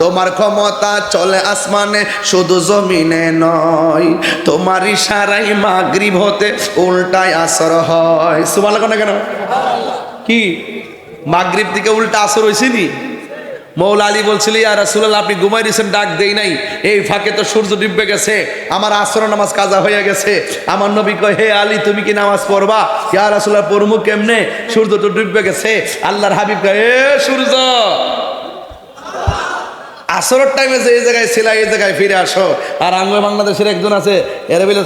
তোমার ক্ষমতা চলে আসমানে শুধু জমিনে নয়, তোমার ইশারায় মাগরিব হতে উল্টায় আসর হয়। সুবহানাল্লাহ কেন? কি মাগরিব থেকে উল্টা আসর হয়েছে নি? মৌলা আলী বলছিল, ইয়া রাসূলুল্লাহ আপনি ঘুমাই দিয়েছেন, ডাক দেই নাই, এই ফাঁকে তো সূর্য ডুবে গেছে, আমার আসর নামাজ কাজা হয়ে গেছে। আমার নবী কয়, হে আলী তুমি কি নামাজ পড়বা? ইয়া রাসূলুল্লাহ পড়মু কেমনে, সূর্য তো ডুবে গেছে। আল্লাহর হাবিব কয়, এ সূর্য, আসরের টাইমে যে এই জায়গায় ছিল এই জায়গায় ফিরে আসো। আর আঙ্গুল বাংলাদেশের একজন আছে, এরা বলে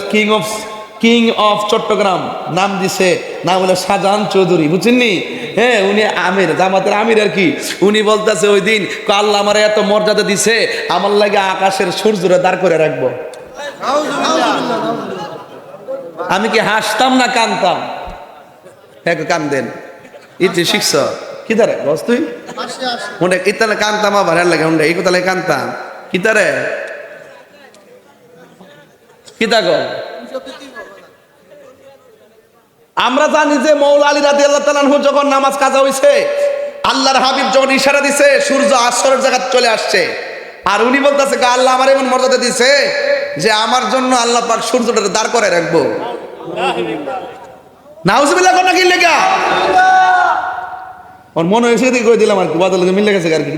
কিং অফ চট্টগ্রাম, নাম দিছে, নাম হলো শাহজাহান চৌধুরী, বুঝছেননি? হ্যাঁ, উনি আমির, জামাতের আমির আর কি। উনি বলতেছে ওই দিন, আল্লাহ আমার এত মর্যাদা দিছে, আমার লাগে আকাশের সূর্যরে দাঁড় করে রাখবো। আমি কি হাসতাম না কানতাম? হ্যাঁ কান্দেন, ইতি শিখছ কি তারে বস তুই উন্ডে ইতালে কান্তাম, আবার হের লাগে উন্ডে ইকতালে কান্তাম কি তারে কি তাগো। আমরা জানি যে মৌলা আলী রাদিয়াল্লাহু তাআলা আনহু যখন নামাজ কাজা হইছে, আল্লাহর হাবিব যখন ইশারা দিছে, সূর্য আসরের জায়গা চলে আসছে। আর উনি বলতেছে, আল্লাহ আমার এমন মর্যাদা দিছে যে আমার জন্য আল্লাহ পাক সূর্যটা দাঁড় করে রাখবো। নাউজুবিল্লাহ কোন কি লেগা ওর মনে হয়েছে কই দিলাম আর কি, বাদল মিলে গেছে আর কি।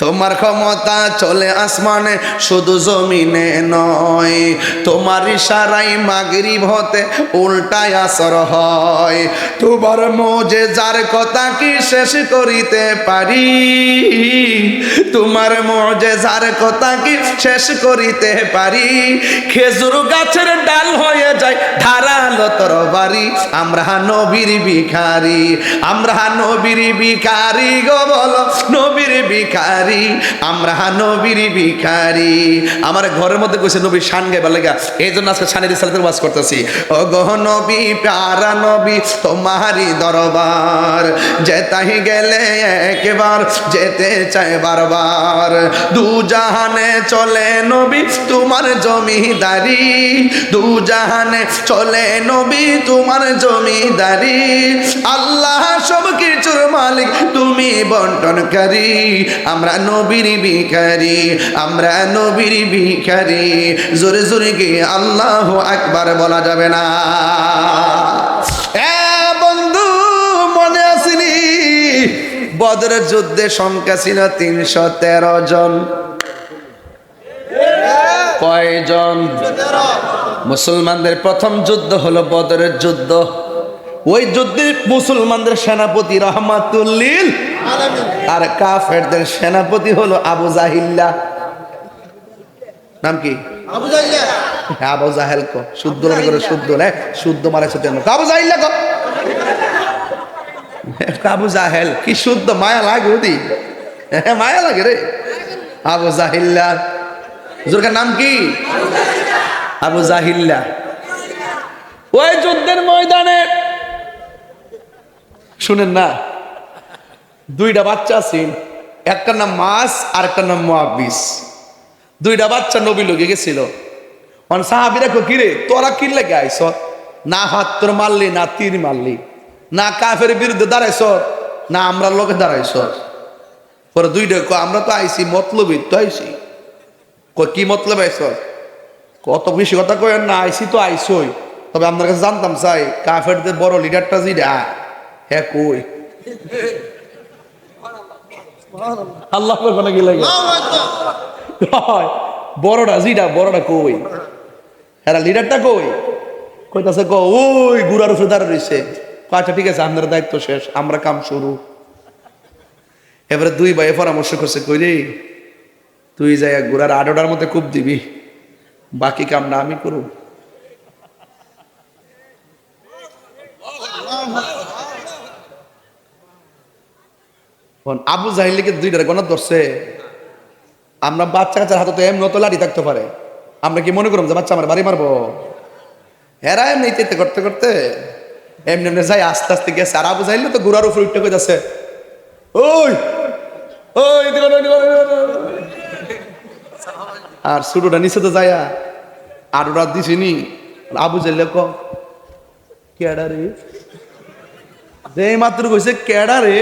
তোমার ক্ষমতা চলে আসমানে শুধু জমিনে নয়, তোমার ইশারায় মাগরিব হতে উল্টায় আসর হয়। তোমার মুজিজার কথা কি শেষ করিতে পারি, তোমার মুজিজার কথা কি শেষ করিতে পারি। খেজুর গাছের ডাল হয়ে যায় ধারালো তরবারি, আমরা নবীর ভিখারি, আমরা নবীর ভিখারি গো বলো নবীর ভিখারি, আমরা নবীর ভিখারি। আমার ঘরের মধ্যে কইছে নবীর শান গাইবার লাগা, এই জন্য আজকে শানের রিসালাতের ওয়াজ করতেছি। ও গো নবী প্যারা নবী তোমারই দরবার, যেতাই গেলে একবার যেতে চাই বারবার। দু জাহানে চলে নবী তোমার জমিদারি, দু জাহানে চলে নবী তোমার জমিদারি। আল্লাহ সব কিছুর মালিক তুমি বন্টনকারী, আমরা নবীর ভিখারি, আমরা নবীর ভিখারি। জোরে জোরে গিয়ে আল্লাহু আকবার বলা যাবে না? বন্ধু মনে আসেনি বদরের যুদ্ধে সংখ্যা ছিল 313 জন। কয়জন? মুসলমানদের প্রথম যুদ্ধ হলো বদরের যুদ্ধ। ওই যুদ্ধে মুসলমানদের সেনাপতি রহমাতুল লিল আলামিন, আর কাফেরদের সেনাপতি হলো আবু জাহিল্লা। নাম কি? আবু জাহিল্লা। আবু জাহেল কো শুদ্ধ করে, শুদ্ধ না শুদ্ধ মারাছে কেন? আবু জাহিল্লা কো, আবু জাহেল কি শুদ্ধ, মায়া লাগে ওদি, মায়া লাগে রে। আবু জাহিল্লা জোরকার নাম কি? আবু জাহিল্লা। ওই যুদ্ধের ময়দানে শুনেন না, দুইটা বাচ্চা আছেন, একটার নাম মাস আর একটার নাম মুআবিস। দুইটা বাচ্চা নবী লোকে গেছিল। সাহাবীরা কো, কিরে তোরা কি লাগে আইছ? না হাত তোর মারলি, না তীর মারলি, না কাফের বিরুদ্ধে দাঁড়াইছ, না আমরা লোকে দাঁড়াইছ। পরে দুইটা কো, আমরা তো আইছি মতলবই তো আইছি। কি মতলব আইছ? কত বেশি কথা কয়েন না, আইছি তো আইসই, তবে আপনার কাছে জানতাম চাই কাফেরদের বড় লিডারটা যেটা, হ্যাঁ কই আল্লাহ নাকি লাগে বড়টা যেটা, বড়টা কই, হ্যাঁ লিডারটা কই? কইতাছে কো ওই গুড়ার উপরে দাঁড়া রয়েছে। আচ্ছা ঠিক আছে, আপনার দায়িত্ব শেষ, আমরা কাম শুরু। এবারে দুই ভাই পরামর্শ করছে, কই রে তুই যাই গুড়ার আডোটার মধ্যে কূপ দিবি, বাকি কামটা আমি করব। আবু জাহিলকে দুইটার গণত ধরছে। আমরা বাচ্চা কাচ্চার হাতে তো এমনি তো লাঠি থাকতে পারে, আমরা কি মনে করব যে বাচ্চা আমার বাড়ি মারবো? এরা এমনি চেতে করতে করতে এমনি এমনি যাই আস্তে আস্তে গেছে। আর আবু জাহিল তো গুড়ার উপর উঠতে যাচ্ছে, ওই ওই আর ছোটটা নিচে তো যায়া আর ওরা দিছিনি। আবু জাহিল ক কেডা রে, যে মাত্র কইছে কেডা রে,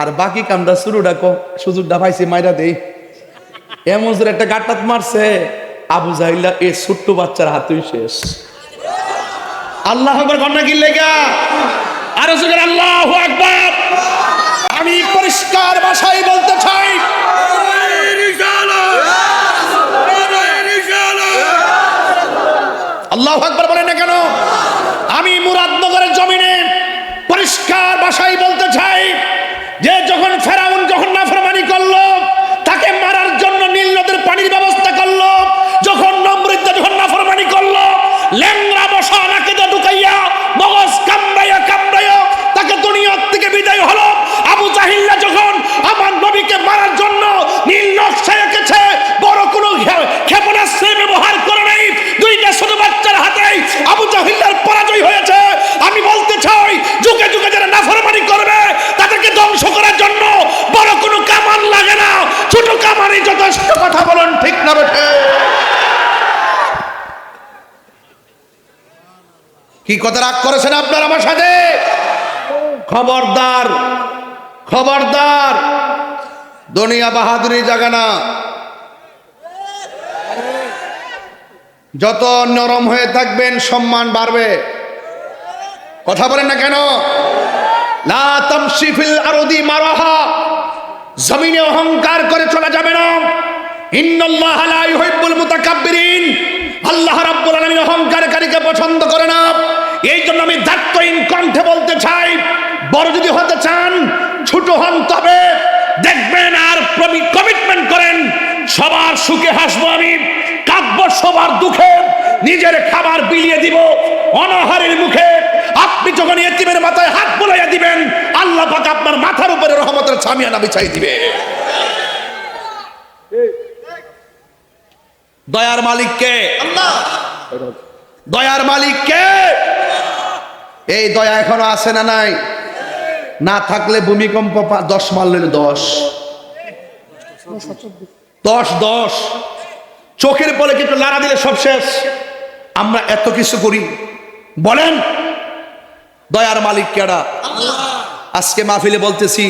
আর বাকি কামটা শুরু ডাকো সুযোগটা পাইছি মাইরা দেই এমন জোরে একটা গাটাত মারছে আবু জাহিল্লা এই ছোট্ট বাচ্চার হাতেই শেষ। আল্লাহ আকবার কন্যা কি লেগা আর জোরে আল্লাহু আকবার। আমি পরিষ্কার ভাষায় বলতে চাই আল্লাহু আকবার বলেন না কেন? আমি মুরাদনগরের জমিনে পরিষ্কার ভাষায় বলতে চাই যে যখন ফেরাউন যখন নাফরমানি করলো তাকে মারার জন্য নীল নদের পানির ব্যবস্থা করলো, যখন নমরুদ যখন নাফরমানি করলো ল্যাংড়া বসা নাকেদা ঢুকাইয়া মগজ কামড়াইয়া কামড়াইয়া তাকে দুনিয়া থেকে বিদায় হলো, আবু জাহিল্লা যখন আমার নবীকে মারার জন্য নীল নকশা এঁকেছে বড় কোনো ক্ষেপণাস্ত্র ব্যবহার করে নাই, দুইটা ছোট বাচ্চার হাতে আবু জাহিল্লার পরাজয় হয়েছে। আমি বলতে চাই যুগে যুগে যারা নাফরমানি করবে তাদেরকে ধ্বংস করার জন্য বড় কোনো কামান লাগে না, ছোট কামানই যথেষ্ট। কথা বলুন ঠিক না বেঠে? কি কথা রাগ করেছেন আপনারা আমার সাথে? খবরদার খবরদার, দুনিয়া বাহাদুরি জায়গা না। যত নরম হয়ে থাকবেন সম্মান বাড়বে। কথা বলেন না কেন? লা তামশি ফিল আরদি মারাহা, জমিনে অহংকার করে চলা যাবে না। ইন্নাল্লাহ লা ইউহিব্বুল মুতাকাব্বিরিন, আল্লাহ রাব্বুল আলামিন অহংকারকারীকে পছন্দ করে না। এই জন্য আমি দায়িত্বহীন কণ্ঠে বলতে চাই, বড় যদি হতে চান ছোট হন, তবে দেখবেন আর কমিটমেন্ট করেন সবার সুখে হাসবো আমি, কাঁদবো সবার দুঃখে, নিজের খাবার বিলিয়ে দিব অনাহারের মুখে। আপনি যখন এতিমের মাথায় হাত বুলাইয়া দিবেন আল্লাহ পাক আপনার মাথার উপরে রহমতের ছামিয়ানা বিছাই দিবে। দয়ার মালিক কে? আল্লাহ। দয়ার মালিক কে? এই দয়া এখনো আছে না নাই? না থাকলে ভূমিকম্প 10 মারলে 10 চোখের পলে কিছু লাড়া দিলে সব শেষ। আমরা এত কিছু করি, বলেন দয়ার মালিক কেডা? আজকে মাহফিলে বলতেছি,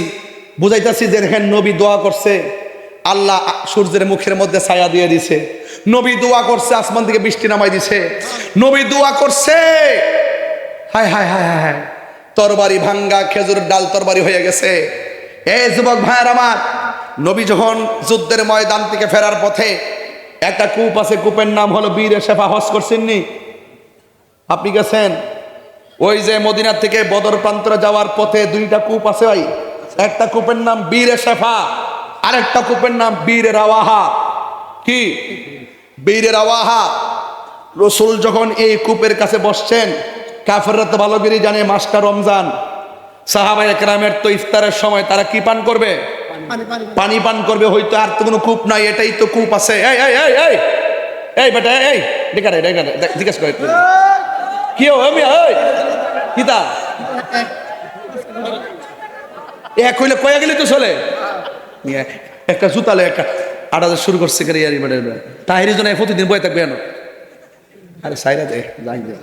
বুঝাইতেছি যে দেখেন নবী দোয়া করছে, আল্লাহ সূর্যের মুখের মধ্যে ছায়া দিয়ে দিছে, নবী দোয়া করছে আসমান থেকে বৃষ্টি নামাই দিছে, নবী দোয়া করছে হায় হায় হায় হায় তরবারি ভাঙ্গা খেজুরের ডাল তরবারি হয়ে গেছে। এই যুবক ভাইয়ের আমার, নবী যখন যুদ্ধের ময়দান থেকে ফেরার পথে একটা কূপ আছে, কূপের নাম হলো বীর শেফা। হজ করছেননি? আপনি গেছেন? ওই যে মদিনা থেকে বদর প্রান্তরে যাওয়ার পথে 2টা কূপ আছে ভাই, একটা কূপের নাম বীর শেফা, আরেকটা কূপের নাম বীর রাওয়াহা। কি বীর রাওয়াহা? রাসূল যখন এই কূপের কাছে বসছেন, কাফেররা তো ভালো করে জানে মাসটা রমজান, সাহাবায়ে কেরামের তো ইফতারের সময় তারা কি পান করবে? পানি পান করবে। হয়তো আর তো কোনো কূপ নাই, এটাই তো কূপ আছে। এই এই এই এই এই বেটা, এই দেখারে জিজ্ঞেস করে কি কিতা এক হইলে কয়া গেলে তো চলে। একটা জুতালে একটা আড়াতে শুরু করছে তাহিরের জন্য প্রতিদিন বয়ে থাকবে কেন? আরে সাইরা দে যাই দে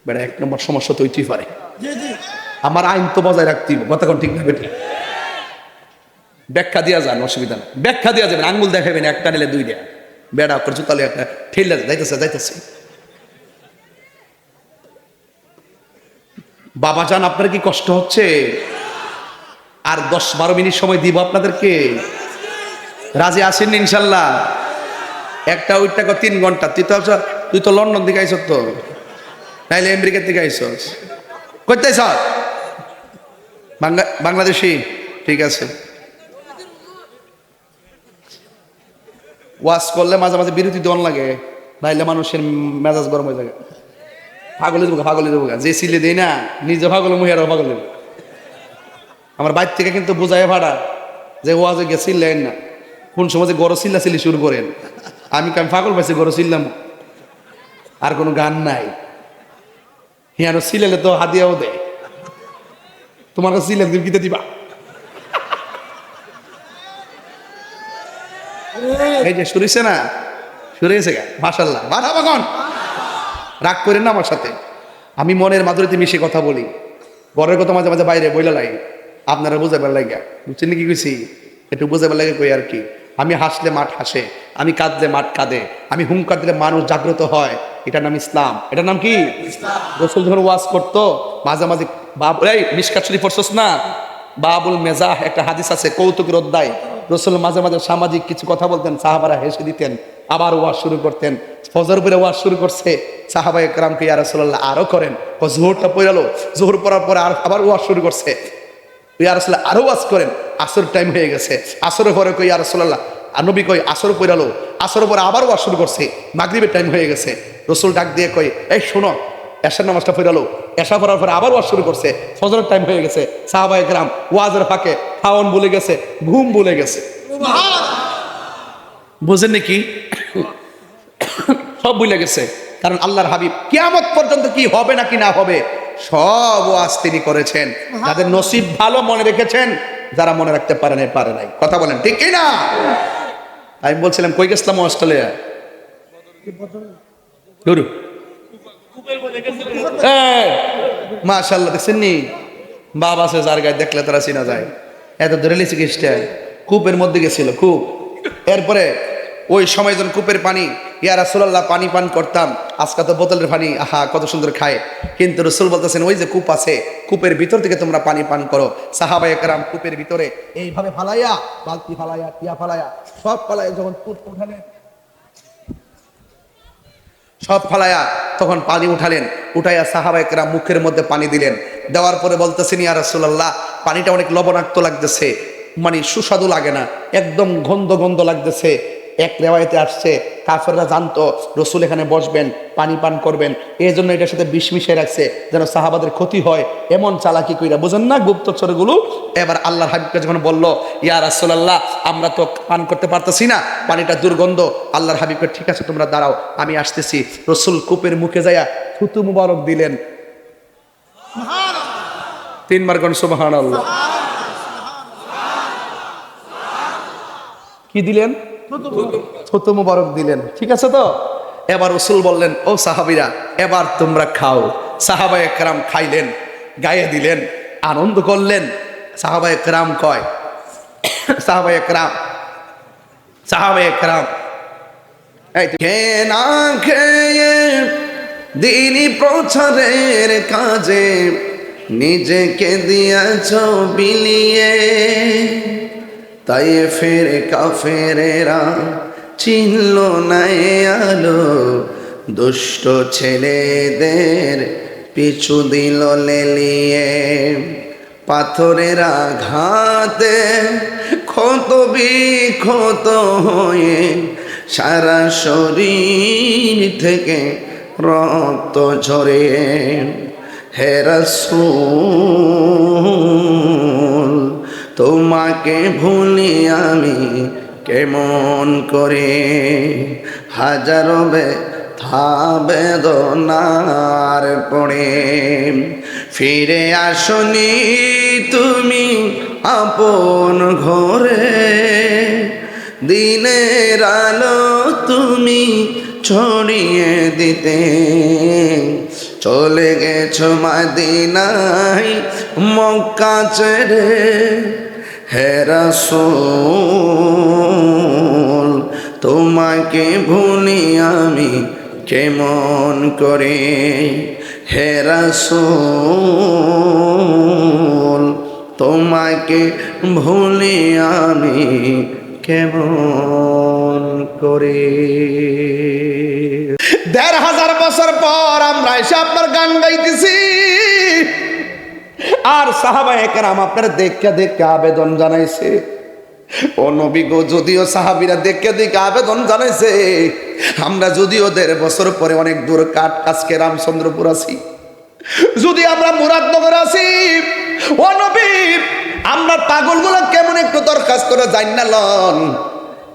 বেটা, 1 নম্বর সমস্যা তো হইতেই পারে। আমার আইন তো বজায় রাখতেই হবে, কথা কোন ঠিক না বেটা? ব্যাখ্যা দিয়া যান, অসুবিধা না, ব্যাখ্যা দিয়া যাবেন, আঙ্গুল দেখাবেন, একটা নিলে 2টা বেড়া করে জুতালে একটা ঠেলে যাইতেছে। বাবা জান, আপনার কি কষ্ট হচ্ছে? আর 10-12 মিনিট সময় দিব আপনাদেরকে, রাজি আছেন ইনশাল্লাহ? একটা ওইটা 3 ঘন্টা। তুই তো লন্ডন থেকে আইস, তো নাইলে আমেরিকা থেকে আইসস, করতে বাংলাদেশি? ঠিক আছে, ওয়াজ করলে মাঝে মাঝে বিরতি দন লাগে, নাইলে মানুষের মেজাজ গরম হয়ে যায়। পাগলে দেবো যে সিলে দেয় না, নিজে পাগল মহিয়ারাও পাগল দেবো। আমার বাইর থেকে কিন্তু বোঝায় ভাড়া যে ওয়াজে গিয়ে চিল্লেন না, কোন সময় যে গরো চিল্লি শুরু করেন। আমি পাগল পাইছি গরো চিল্লাম, আর কোনো গান নাই। হিয়ানো সিলেলে তো হাদিয়াও দেয়, তোমার কাছে সিলেন দিতে দিবা। এই যে শুরু হয়েছে না, শুরু হয়েছে গা, মাশাআল্লাহ, বাড়াবাগন। রাগ করেন না আমার সাথে, আমি মনের মাধুরীতে মিশে কথা বলি। ঘরের কথা মাঝে মাঝে বাইরে বইলা লাগে, আপনারা বুঝাবার লাগে, বুঝছেন কি কইছি? একটু বুঝাবার লাগে কই আর কি। আমি হাসলে মাঠ হাসে, আমি কাঁদলে মাঠ কাঁদে, আমি হুঙ্কার দিলে মানুষ জাগ্রত হয়, এটার নাম ইসলাম। এটার নাম কি? রসুল যখন ওয়াজ করতো মাঝে মাঝে মিশকাত শরীফ পড়ছস না, বাবুল মেজাহ একটা হাদিস আছে, কৌতুকের অধ্যায়। রসুল মাঝে মাঝে সামাজিক কিছু কথা বলতেন, সাহাবারা হেসে দিতেন, আবার ওয়াজ শুরু করতেন। ফজর পরে ওয়াজ শুরু করছে, সাহাবা একরামকে ইয়া রাসূলুল্লাহ আরো করেন। ও জোহরটা পড়ালো, জোহর পড়ার পরে আবার ওয়াজ শুরু করছে, ইয়া রাসূলুল্লাহ আরো ওয়াজ করেন। আসর টাইম হয়ে গেছে, আসরের পরে কই ইয়া রাসূলুল্লাহ, আর নবী কই আসর পড়ালো, আসরের পরে আবার ওয়াজ শুরু করছে, মাগরিবের টাইম হয়ে গেছে। রসুল ডাক দিয়ে কই, এই শোনো, এশার নামাজটা পড়ালো, এশা পড়ার পরে আবার ওয়াজ শুরু করছে, ফজরের টাইম হয়ে গেছে। সাহাবা একরাম ওয়াজের ফাঁকে খাওয়ান ভুলে গেছে, ঘুম ভুলে গেছে। বুঝেন নাকি? সব ভুলে গেছে, কারণ আল্লাহর হাবিব কিয়ামত পর্যন্ত কি হবে না কি না হবে সব ওয়াজ তিনি করেছেন। যাদের নসিব ভালো মনে রেখেছেন, যারা মনে রাখতে পারে নাই। কথা বলেন ঠিক কি না? আমি বলছিলাম কই গেছিলাম অস্ট্রেলিয়া, মাশাআল্লাহ দেখছেন নি, বাবা আছে যার গায়ে দেখলে তারা চিনা যায়। এত ধরে লিচি খ্রিস্টান কূপের মধ্যে গেছিল, কূপ। এরপরে ওই সময় যখন কূপের পানি, ইয়া রাসূলুল্লাহ পানি পান করতাম, আজকে তো বোতলের পানি, আহা কত সুন্দর খায়। কিন্তু রাসূল বলতেছেন ওই যে কূপ আছে, কূপের ভিতর থেকে তোমরা পানি পান করো। সাহাবায়ে কেরাম কূপের ভিতরে এইভাবে ফালাইয়া, বালতি ফালাইয়া, টিয়া ফালাইয়া, সব ফালাইয়া যখন কূপ উঠালেন, সব ফালাইয়া তখন পানি উঠালেন, উঠাইয়া সাহাবায়ে কেরাম মুখের মধ্যে পানি দিলেন। দেওয়ার পরে বলতেছেন ইয়া রাসূলুল্লাহ পানিটা অনেক লবণাক্ত লাগতেছে, মানে সুস্বাদু লাগে না, একদম গন্ধ লাগতেছে। এক রেওয়ায়েতে আসছে কাফেররা জানতো রসুল এখানে বসবেন, পানি পান করবেন, এই জন্য এটার সাথে বিষ মিশিয়ে রাখছে যেন সাহাবাদের ক্ষতি হয়, এমন চালাকি কইরা, বুঝেন না গুপ্তচরগুলো। এবার আল্লাহর হাবিবকে যখন বলল ইয়া রাসূলুল্লাহ আমরা তো পান করতে পারতেছি না, পানিটা দুর্গন্ধ, আল্লাহর হাবিবকে ঠিক আছে তোমরা দাঁড়াও আমি আসতেছি। রসুল কূপের মুখে যাইয়া থুতু মুবারক দিলেন, 3 বার কোন সুবহানাল্লাহ। কি দিলেন? থুতু মুবারক দিলেন, ঠিক আছে তো। এবার রাসূল বললেন ও সাহাবীরা এবার তোমরা খাও। সাহাবায়ে কেরাম খাইলেন, গায়ে দিলেন, আনন্দ করলেন। সাহাবায়ে কেরাম কয়, সাহাবায়ে কেরাম না খেয়ে দিনী প্রচারের কাজে নিজেকে দিয়েছ বিলিয়ে, তাই ফের কাফেরেরা চিনল না আলো, দুষ্ট ছেলেদের পিছু দিল লেলিয়ে। পাথরের আঘাতে ক্ষত বিক্ষত হয়ে সারা শরীর থেকে রক্ত ঝরে। হে রাসূল তোমাকে ভুলি আমি কেমন করে, হাজারো ব্যথা বেদনার পড়ে। ফিরে আসনি তুমি আপন ঘরে, দিনের আলো তুমি ছড়িয়ে দিতে। চলে গেছো মদিনায় মক্কা ছেড়ে, হে রাসূল তোমাকে ভুলি আমি কেমন করে। হে রাসূল তোমাকে ভুলি আমি কেমন করে। ১,৫০০ বছর পর আমরা এসে আপনার গান গাইতেছি, আর সাহাবায়ে কেরাম আপনার দেখে আবেদন জানাইছে। ও নবী গো, যদিও সাহাবীরা দেখে আবেদন জানাইছে, আমরা যদিও ১,৫০ বছর পরে অনেক দূর কাট আজকে রামচন্দ্রপুর আছি, যদি আমরা মুরাদনগর আছি, ও নবী আমরা পাগলগুলো কেমন একটু দরখাস্ত করে জান্না লন।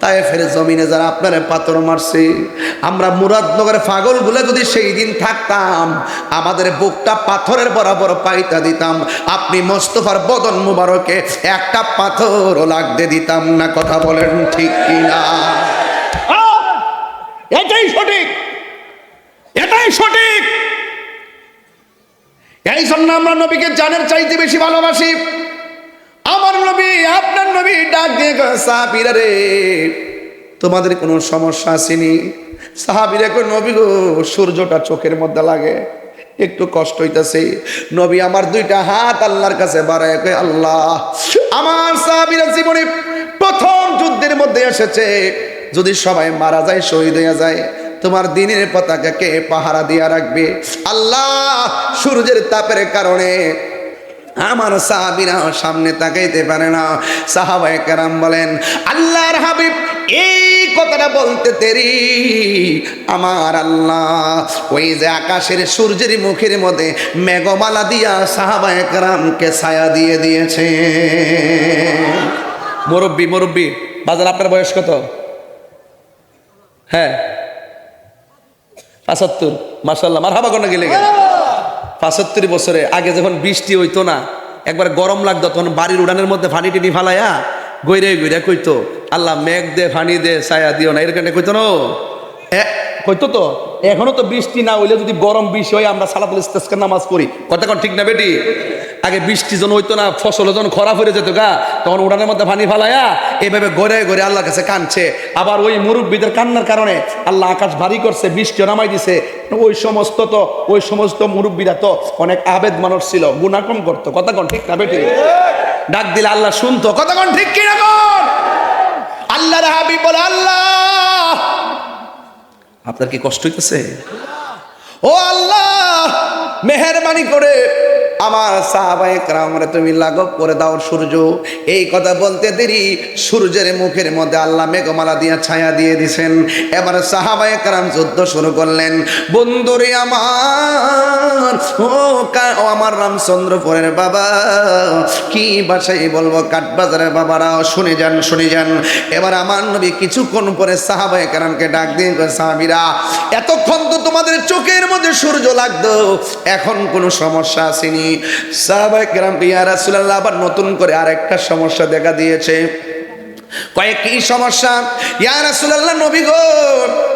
তায়েফের জমিনে যারা আপনারে পাথর মারছে, আমরা মুরাদনগরের পাগলগুলো যদি সেই দিন থাকতাম, আমাদের বুকটা পাথরের বরাবর পাইতা দিতাম, আপনি মোস্তফার বদন মুবারকে একটা পাথরও লাগতে দিতাম না। কথা বলেন ঠিক কিনা? এটাই সঠিক, এটাই সঠিক। এই জন্য আমরা নবীকে জানের চাইতে বেশি ভালোবাসি। আমার নবী, আপনার নবী ডাক দিয়ে কয়, সাহাবীরা রে, তোমাদের কোনো সমস্যা আসেনি? সাহাবীরা কয়, নবী গো, সূর্যটা চোখের মধ্যে লাগে, একটু কষ্ট হইতাছে। নবী আমার দুইটা হাত আল্লাহর কাছে বাড়ায় কয়, আল্লাহ, আমার সাহাবীরা জীবনে প্রথম যুদ্ধের মধ্যে এসেছে, যদি সবাই মারা যায়, শহীদ হয়ে যায়, তোমার দ্বীনের পতাকাকে পাহারা দিয়া রাখবে। আল্লাহ, সূর্যের তাপের কারণে আমার সাহাবীরা সামনে তাকাইতে পারে না। সাহাবায়ে কেরাম বলেন, আল্লাহর হাবিব এই কথাটা বলতে দেরি, আমার আল্লাহ ওই যে আকাশের সূর্যের মুখের মধ্যে মেঘমালা দিয়া সাহাবায়ে কেরামকে ছায়া দিয়ে দিয়েছে। মুরব্বী বাজার, আপনার বয়স কত? হ্যাঁ, ৭৫। মাশাআল্লাহ, মারহাবা কোন গেলে গেল। ৭৫ বছরে আগে যখন বৃষ্টি হইতো না, একবার গরম লাগতো, তখন বাড়ির উড়ানের মধ্যে ফানি টিনি ফালাইয়া গৈরে গৈরে কইতো, আল্লাহ মেঘ দে, ফানি দে, ছায়া দিও না, এরকম কইতো না, কইতো তো। এখনো তো বৃষ্টি না হইলে যদি গরম বেশি হয়, আমরা সালাতুল ইস্তিসকার নামাজ পড়ি, কথা কোন ঠিক না বেটি? আগে বৃষ্টি যখন হইতো না, ফসল যখন খরা পড়ে যেত গা, তখন উড়ানের মধ্যে পানি ফালাইয়া এইভাবে গড়ে গড়ে আল্লাহর কাছে কাঁদছে। আবার ওই মুরব্বীদের কান্নার কারণে আল্লাহ আকাশ ভারী করছে, বৃষ্টি নামাই দিছে। ওই সমস্ত মুরব্বীরা তো অনেক আবেদ মানুষ ছিল, গুনাহ কম করতো, কথা কোন ঠিক না বেটি? ডাক দিলে আল্লাহ শুনতো, কথা কোন ঠিক কি না কোন? আল্লাহর হাবিব বলে, আল্লাহ, আপনার কি কষ্ট হইতেছে? ও আল্লাহ, মেহেরবানি করে আমার সাহাবায়ে কেরামরে তুমি লাঘব করে দাও সূর্য। এই কথা বলতে দেরি, সূর্যের মুখের মধ্যে আল্লাহ মেঘমালা দিয়া ছায়া দিয়ে দিছেন। এবার সাহাবায়ে কেরাম যুদ্ধ শুরু করলেন। বন্ধুরে আমার, ও আমার রামচন্দ্রপুরের বাবা, কি ভাষায় বলবো, কাঠবাজারের বাবারাও শুনে যান। এবার আমার নবী কিছুক্ষণ পরে সাহাবায়ে কেরামকে ডাক দিয়ে, সাহাবীরা, এতক্ষণ তো তোমাদের চোখের মধ্যে সূর্য লাগতো, এখন কোনো সমস্যা আসেনি? সাহাবায়ে কেরাম, ইয়া রাসূলুল্লাহ, আবার নতুন করে আরেকটা সমস্যা দেখা দিয়েছে। কি সমস্যা? ইয়া রাসূলুল্লাহ, নবী গো,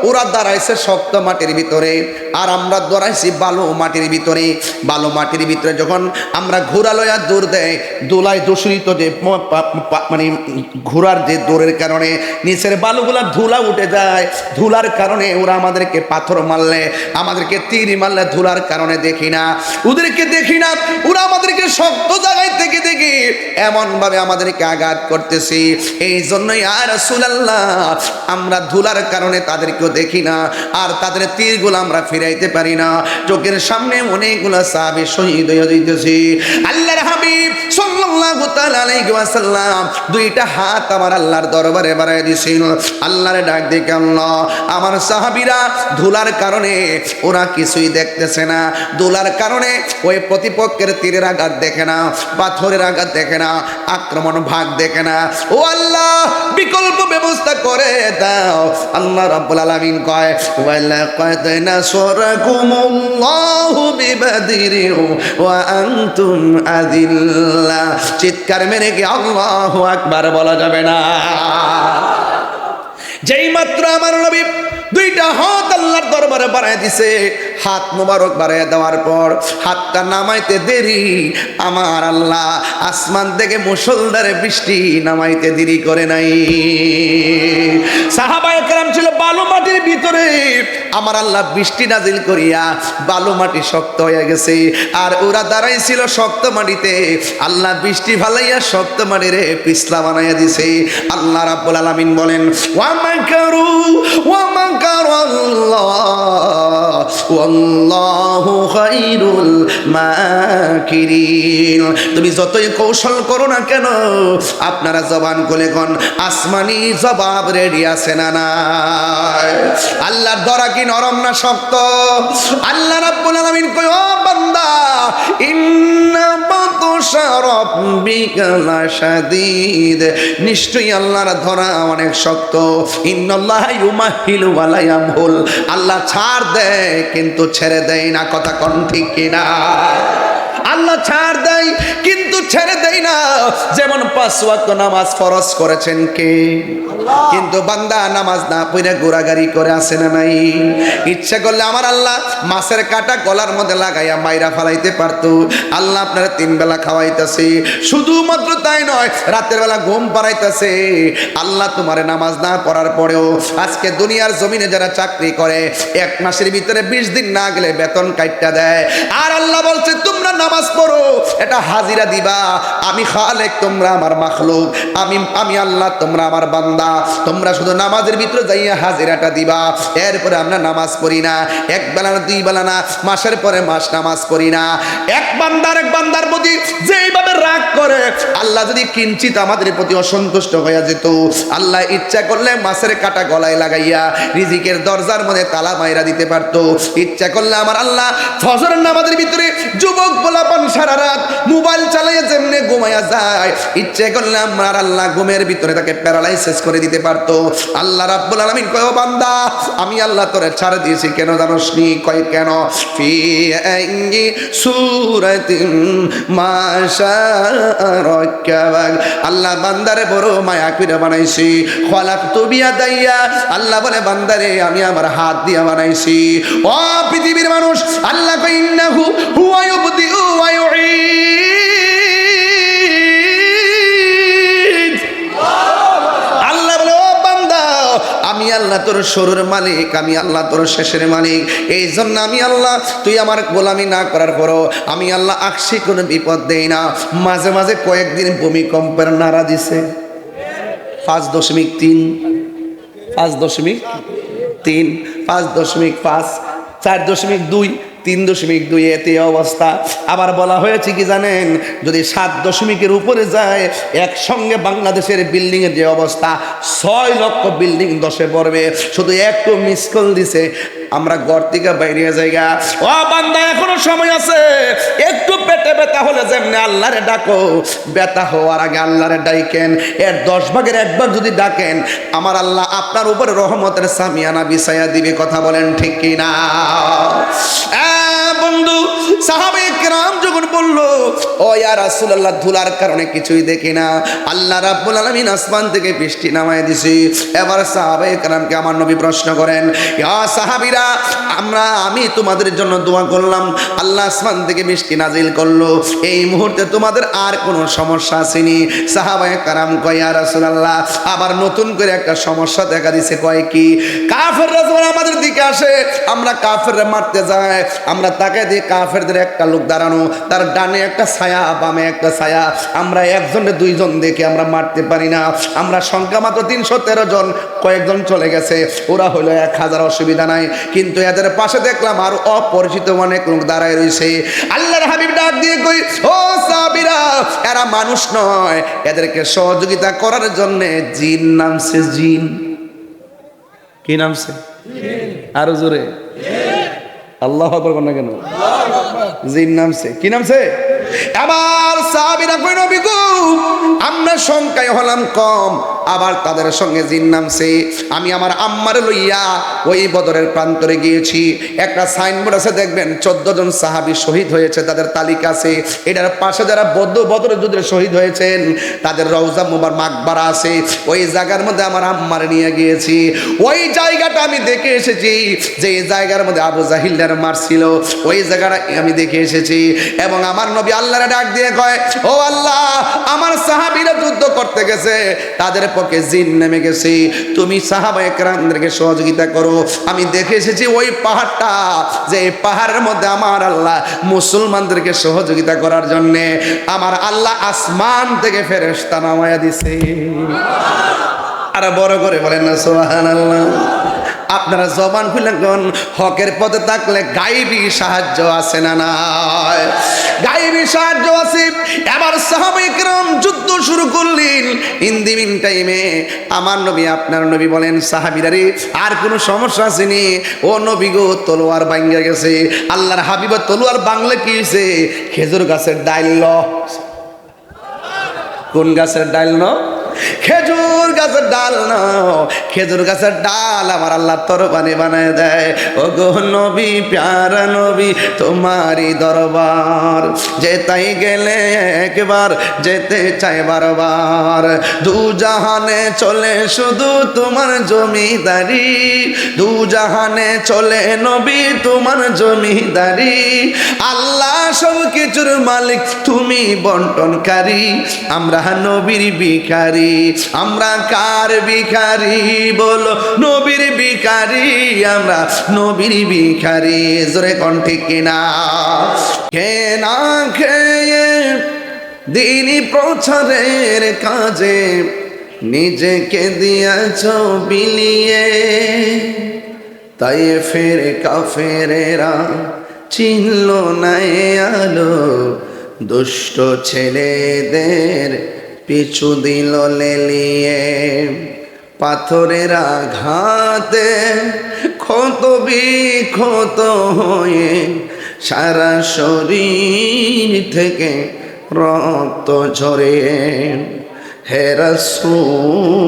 ওরা দাঁড়াইছে শক্ত মাটির ভিতরে, আর আমরা দাঁড়াইছি বালু মাটির ভিতরে। বালু মাটির ভিতরে যখন আমরা ঘোড়া লইয়া দৌড় দেয়, দোলায় দূষিত যে মানে ঘোড়ার যে দৌড়ের কারণে নিচের বালুগুলা ধুলা উঠে যায়, ধুলার কারণে ওরা আমাদেরকে পাথর মারলে, আমাদেরকে তীর মারলে ধুলার কারণে দেখি না, ওদেরকে দেখি না, ওরা আমাদেরকে শক্ত জায়গায় থেকে দেখি এমন ভাবে আমাদেরকে আঘাত করতেছি। এই জন্য ইয়া রাসূলুল্লাহ, আমরা ধুলার কারণে তাদেরকেও দেখি না, আর তাদের তীরগুলো আমরা ফিরাইতে পারি না। চোখের সামনে অনেকগুলো সাহাবী শহীদ হয়ে যাইতেছে। আল্লাহর হাবিব সাল্লাল্লাহু তাআলা আলাইহি ওয়াসাল্লাম দুইটা হাত আমার আল্লাহর দরবারে বাড়ায় দিয়েছেন। আল্লাহরে ডাক দিয়ে, আল্লাহ, আমার সাহাবীরা ধুলার কারণে ওরা কিছুই দেখতেছে না, ধুলার কারণে ওই প্রতিপক্ষের তীরের আঘাত দেখে না, পাথরের আঘাত দেখে না, আক্রমণ ভাগ দেখে না। ও আল্লাহ, বিকল্প ব্যবস্থা করে দাও। আল্লাহ রাব্বুল আলামিন কয়, ওয়ালা কাদ নাসরাকুমুল্লাহু বিবাদরিন ওয়া আনতুম আযিল্লা। চিৎকার মেরে কি আল্লাহু আকবার বলা যাবে না? যেই মাত্র আমার নবী দুইটা হাত আল্লাহর দরবারে বাড়ায় দিছে, হাত মোবারক বাড়ায় দেওয়ার পর হাতটা নামাইতে দেরি, আমার আল্লাহ আসমান থেকে মুষলধারে বৃষ্টি নামাইতে দেরি করে নাই। সাহাবায়ে কেরাম ছিল বালু মাটির ভিতরে, আমার আল্লাহ বৃষ্টি নাজিল করিয়া বালু মাটি শক্ত হয়ে গেছে, আর ওরা দাঁড়াইছিল শক্ত মাটিতে, আল্লাহ বৃষ্টি ফালাইয়া শক্ত মাটিরে পিছলা বানাইয়া দিছে। আল্লাহ রাব্বুল আলামিন বলেন, ওয়া মাকারু ওয়া ওয়াল্লাহু খায়রুল মাকিরিন। তুমি যতই কৌশল করো না কেন, আপনারা জবান খুলে কোন আসমানি জবাব রেডি আছে না নাই? আল্লাহর দরা কি নরম না শক্ত? আল্লাহ রাব্বুল আলামিন কয়, ও বান্দা, ইন্না বাতশা রাব্বিকা লাশাদীদ, নিশ্চয়ই আল্লাহর ধরা অনেক শক্ত। ইন্নাল্লাহা ইউমাহিলু ওয়া লা ইয়ামহুল, আল্লাহ ছাড় দেয় কিন্তু ছেড়ে দেয় না, কথা কোন ঠিক কিনা? আল্লাহ ছাড় দেয়, কিন্তু ছেড়ে দেয় না। যেমন 5 ওয়াক্ত নামাজ ফরজ করেছেন কে? কিন্তু বান্দা নামাজ না পড়ে গোড়াগাড়ি করে আসে না নাই? ইচ্ছা করলে আমার আল্লাহ মাছের কাঁটা গলার মধ্যে লাগাইয়া মাইরা ফালাইতে পারতো। আল্লাহ আপনারা 3 বেলা খাওয়াইতেছে, শুধুমাত্র তাই নয়, রাতের বেলা ঘুম পাড়াইতেছে। আল্লাহ তোমারে নামাজ না পড়ার পরেও আজকে দুনিয়ার জমিনে যারা চাকরি করে 1 মাসের ভিতরে 20 দিন না গেলে বেতন কাইটটা দেয়। আর আল্লাহ বলছে তোমরা নামাজ পড়ো, এটা হাজিরা দিবা। আমি খালেক, তোমরা আমার মাখলুক। আমি আল্লাহ, তোমরা আমার বান্দা। তোমরা শুধু নামাজের ভিতরে যাইয়া হাজিরাটা দিবা। এরপরে আমরা নামাজ পড়ি না, 1 বেলা না 2 বেলা না, মাসের পরে মাস নামাজ পড়ি না। এক বান্দার প্রতি যেইভাবে রাগ করে, আল্লাহ যদি কিঞ্চিত আমাদের প্রতি অসন্তুষ্ট হয়ে যেত, আল্লাহ ইচ্ছা করলে মাছের কাটা গলায় লাগাইয়া রিজিকের দরজার মধ্যে তালা মাইরা দিতে পারতো। ইচ্ছা করলে আমার আল্লাহ ফজরের নামাজের ভিতরে যুবক গোলাপান সারা রাত মোবাইল চালাইয়া যেমনে ঘুমাইয়া যায়, ইচ্ছে করলে আমার আল্লাহ ঘুমের ভিতরে তাকে প্যারালাইসিস করে দিতে পারতো। আল্লাহ রাব্বুল আলামিন কয়, ও বান্দা, আমি আল্লাহ তোরে ছাড় দিয়েছি কেন জানোস নি? কয় কেন? ফি আইয়ি সূরাতিন মা শাআরাকাবাক। আল্লাহ বান্দারে বড় মায়া করে বানাইছি। খলাকতু বিয়াদাইয়া, আল্লাহ বলে বান্দারে আমি আমার হাত দিয়ে বানাইছি। ও পৃথিবীর মানুষ, আল্লাহ কয় ইন্নাহু হুয়া ইউবদিউ ওয়া ইউঈদ। আল্লাহ বলে, ও বান্দা, আমি আল্লাহ তোর শুরুর মালিক, আমি আল্লাহ তোর শেষের মালিক। এই জন্য আমি আল্লাহ, তুই আমার গোলামি না করার পরও আমি আল্লাহ আকসি কোনো বিপদ দেই না। মাঝে মাঝে কয়েকদিন ভূমিকম্পের নাড়া দিছে 5.3, 5.3, 5.5, 4.2, 3.2, এতে অবস্থা। আবার বলা হয়েছে কি জানেন, যদি 7 উপরে যায়, একসঙ্গে বাংলাদেশের বিল্ডিং এর যে অবস্থা, 6 লক্ষ বিল্ডিং ধসে পড়বে। শুধু একটু মিস কল দিছে, আমরা ঘর থেকে বাইরে জায়গা। ও বান্দা, এখনো সময় আছে, একটু পেটে ব্যথা হলে যেমনি আল্লাহরে ডাকো, ব্যথা হওয়ার আগে আল্লাহরে ডাইকেন। এর 10 ভাগের 1 ভাগ যদি ডাকেন, আমার আল্লাহ আপনার উপরে রহমতের সামিয়ানা বিছায়া দিবে। কথা বলেন ঠিক কি না? বন্ধু, সাহাবায়ে কেরাম যখন বলল, ও ইয়া রাসূলুল্লাহ, ধুলার কারণে কিছুই দেখি না, আল্লাহ রাব্বুল আলামিন আসমান থেকে বৃষ্টি নামায় দিছে। এবার সাহাবায়ে কেরামকে আমার নবী প্রশ্ন করেন, ইয়া সাহাবীরা, আমি তোমাদের জন্য দোয়া করলাম, আল্লাহ আসমান থেকে বৃষ্টি নাজিল করলো, এই মুহূর্তে তোমাদের আর কোনো সমস্যা আসেনি? সাহাবায়ে কেরাম কয়, ইয়া রাসূলুল্লাহ, আবার নতুন করে একটা সমস্যা দেখা দিছে। কয় কি? কাফেররা যখন আমাদের দিকে আসে, আমরা কাফেররা মারতে যাই, আমরা তাকে দিয়ে কাফেরদের একটা লোক দাঁড়ানো, তার ডানে একটা ছায়া, বামে একটা ছায়া, আমরা 1 2 জন দেখে আমরা মারতে পারি না। আমরা সংখ্যা মাত্র 313 জন, কয়েকজন চলে গেছে, ওরা হলো 1000, অসুবিধা নাই। কিন্তু এদের পাশে দেখলাম আর অপরিচিত অনেক লোক দাঁড়ায় রয়েছে। আল্লাহর হাবিব ডাক দিয়ে কই, ও সাহাবীরা, এরা মানুষ নয়, এদেরকে সহযোগিতা করার জন্য জিন নামছে। জিন কি নামছে? আরো জোরে আল্লাহু আকবার বলেন না কেন? জিন নামছে। কি নামছে? আবার সাহাবীরা কই, নবী গো, আমরা সংখ্যায় হলাম কম, আবার তাদের সঙ্গে জিন নামছে। আমি আমার আম্মারে লইয়া ওই বদরের প্রান্তরে গিয়েছি। একটা সাইনবোর্ড আছে, দেখবেন 14 জন সাহাবী শহীদ হয়েছে, তাদের তালিকা আছে। এটার পাশে যারা বদরের যুদ্ধে শহীদ হয়েছেন, তাদের রওজা মুবারক মাকবারা আছে। ওই জায়গার মধ্যে আমার আম্মারে নিয়ে গিয়েছি। ওই জায়গাটা আমি দেখে এসেছি, যে জায়গার মধ্যে আবু জাহিলরা মারছিল, ওই জায়গাটা আমি দেখে এসেছি। এবং আমার নবী আল্লাহরে ডাক দিয়ে কয়, ও আল্লাহ, আমার সাহাবীরা যুদ্ধ করতে গেছে, তাদের পক্ষে জিন নেমে গেছে, তুমি সাহাবায়ে কেরামদেরকে সহযোগিতা করো। আমি দেখে এসেছি ওই পাহাড়টা, যে পাহাড়ের মধ্যে আমার আল্লাহ মুসলমানদেরকে সহযোগিতা করার জন্য আমার আল্লাহ আসমান থেকে ফেরেশতা নামায়া দিছে। আর বড় করে বলেন না সুবহানাল্লাহ। আপনারা জবান খুলে কোন হকের পথে থাকলে গায়েবী সাহায্য আছে না নাই? গায়েবী সাহায্য আছে। এবার সাহাবায়ে কেরাম যুদ্ধ শুরু করলেন। ইন দি মিন টাইমে আমার নবী, আপনার নবী বলেন, সাহাবীরা রে, আর কোনো সমস্যা আসেনি? ও নবী গো, তলোয়ার ভাঙা গেছে। আল্লাহর হাবিব, তলোয়ার বাংলা কি হয়েছে? খেজুর গাছের ডাইল। কোন গাছের ডাইল? খেজুর গাছের ডাল নাও, খেজুর গাছের ডাল আমার আল্লাহ তরবারি বানায় দেয়। ও গো নবী, প্যারা নবী, তোমারই দরবার যেতাই গেলে একবার, যেতে চাই বারবার। দু জাহানে চলে শুধু তোমার জমিদারি, দু জাহানে চলে নবী তোমার জমিদারি। আল্লাহ সব কিছুর মালিক, তুমি বন্টনকারী। আমরা নবীর ভিখারি, আমরা কার ভিখারি বলো? নবীর ভিখারি, আমরা নবীর ভিখারি। জোরে কোন ঠিক কিনা? কে না খেয়ে দিনই প্রচারের কাজে নিজেকে দিয়েছ বিলিয়ে, তাই ফের কাফেরেরা চিনল না আলো, দুষ্ট ছেলেদের পিছু দিল লেলিয়ে। পাথরের আঘাতে ক্ষত বিক্ষত হয়ে সারা শরীর থেকে রক্ত ঝরে। হে রাসূল,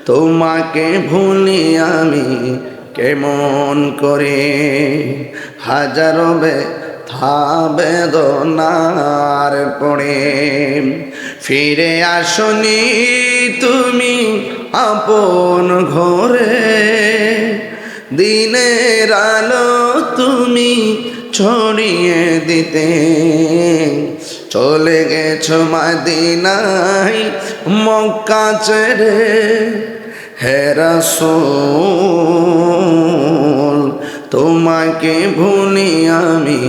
তোমাকে ভুলি আমি কেমন করে, হাজারো ব্যথা বেদনার পড়ে। ফিরে আসনি তুমি আপন ঘরে, দিনের আলো তুমি ছড়িয়ে দিতে। চলে গেছো মদিনায় মক্কা ছেড়ে। হে রাসূল, তোমাকে ভুলি আমি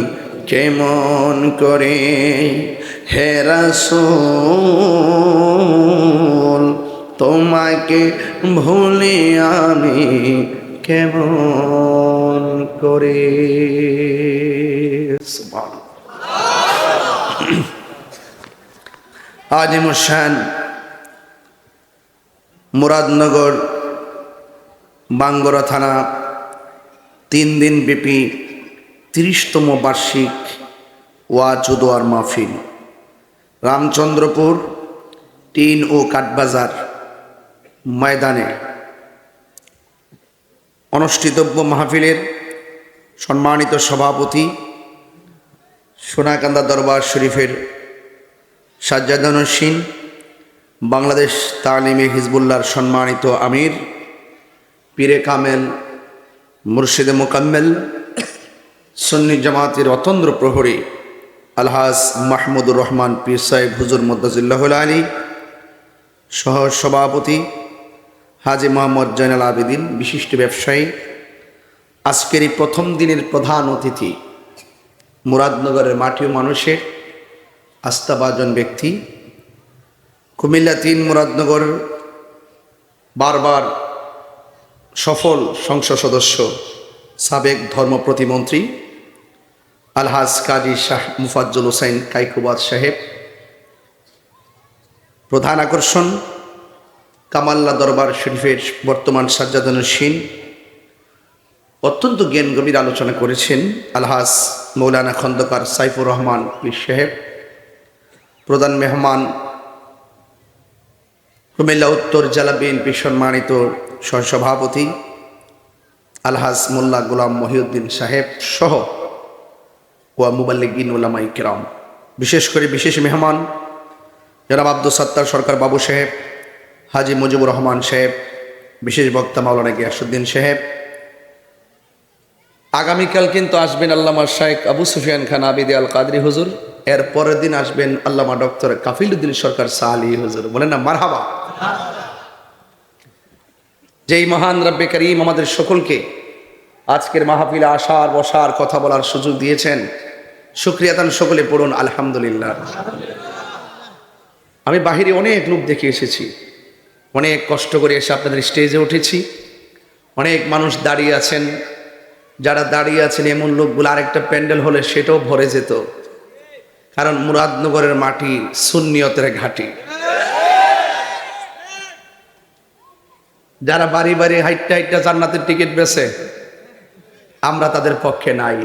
কেমন করে। হে রাসূল, তোমাকে ভুলি আমি কেমন করে। আজিমুশান মুরাদনগর বাঙ্গরা থানা 3 দিন ব্যাপী 30তম বার্ষিক ওয়াজ ও দোয়ার মাহফিল রামচন্দ্রপুর টিন ও কাঠবাজার ময়দানে অনুষ্ঠিতব্য মাহফিলের সম্মানিত সভাপতি, সোনাকান্দা দরবার শরীফের সাজ্জাদানুসীন, বাংলাদেশ তালিমে হিজবুল্লাহর সম্মানিত আমির, পীরে কামেল, মুর্শিদে মোকাম্মেল, সুন্নি জামাতের অতন্দ্র প্রহরী আলহাজ মাহমুদুর রহমান পীর সাহেব হুজুর মুদ্দাজিল্লাহুল আলী, সহ সভাপতি হাজী মোহাম্মদ জয়নাল আবেদিন, বিশিষ্ট ব্যবসায়ী, আজকের এই প্রথম দিনের প্রধান অতিথি, মুরাদনগরের মাটি ও মানুষের আস্থাভাজন ব্যক্তি, কুমিল্লা 3 মুরাদনগর বারবার সফল সংসদ সদস্য, সাবেক ধর্ম প্রতিমন্ত্রী আলহাজ কাজী শাহ মুফাজ্জল হোসেন কাইকুবাদ সাহেব, প্রধান আকর্ষণ কামাল্লা দরবার শরীফের বর্তমান সাজ্জাদানুসীন, অত্যন্ত জ্ঞান গভীর আলোচনা করেছেন আলহাজ মৌলানা খন্দকার সাইফুর রহমান পীর সাহেব, প্রধান মেহমান কুমিল্লা উত্তর জেলা বিএনপি সম্মানিত সহসভাপতি আলহাজ মোল্লা গোলাম মহিউদ্দিন সাহেব সহ ওয়া মুবাল্লিগিন উলামায়ে কিরাম, বিশেষ করে বিশেষ মেহমান জনাব আব্দুল সত্তার সরকার বাবু সাহেব, হাজী মুজিবুর রহমান সাহেব, বিশেষ বক্তা মাওলানা গিয়াসউদ্দিন সাহেব। আগামীকাল কিন্তু আসবেন আল্লামা শাইখ আবু সুফিয়ান খান আবিদি আল কাদরি হুজুর, এর পরের দিন আসবেন আল্লামা ডক্টর কাফিলউদ্দিন সরকার সালি হুজুর। বলেন না মারহাবা। যেই মহান রব্বে করিম আমাদের সকলকে আজকের মাহফিলে আসার বসার কথা বলার সুযোগ দিয়েছেন, শুকরিয়া তান সকলে পড়ুন আলহামদুলিল্লাহ। আমি বাহিরে অনেক লোক দেখে এসেছি, অনেক কষ্ট করে এসে আপনাদের স্টেজে উঠেছি, অনেক মানুষ দাঁড়িয়ে আছেন, যারা দাঁড়িয়ে আছেন এমন লোকগুলো আরেকটা প্যান্ডেল হলে সেটাও ভরে যেত, কারণ মুরাদনগরের মাটি সুন্নিয়তের ঘাঁটি। যারা বাড়ি বাড়ি হাইটটা হাইটটা জান্নাতের টিকিট বেছে, আমরা তাদের পক্ষে নাই।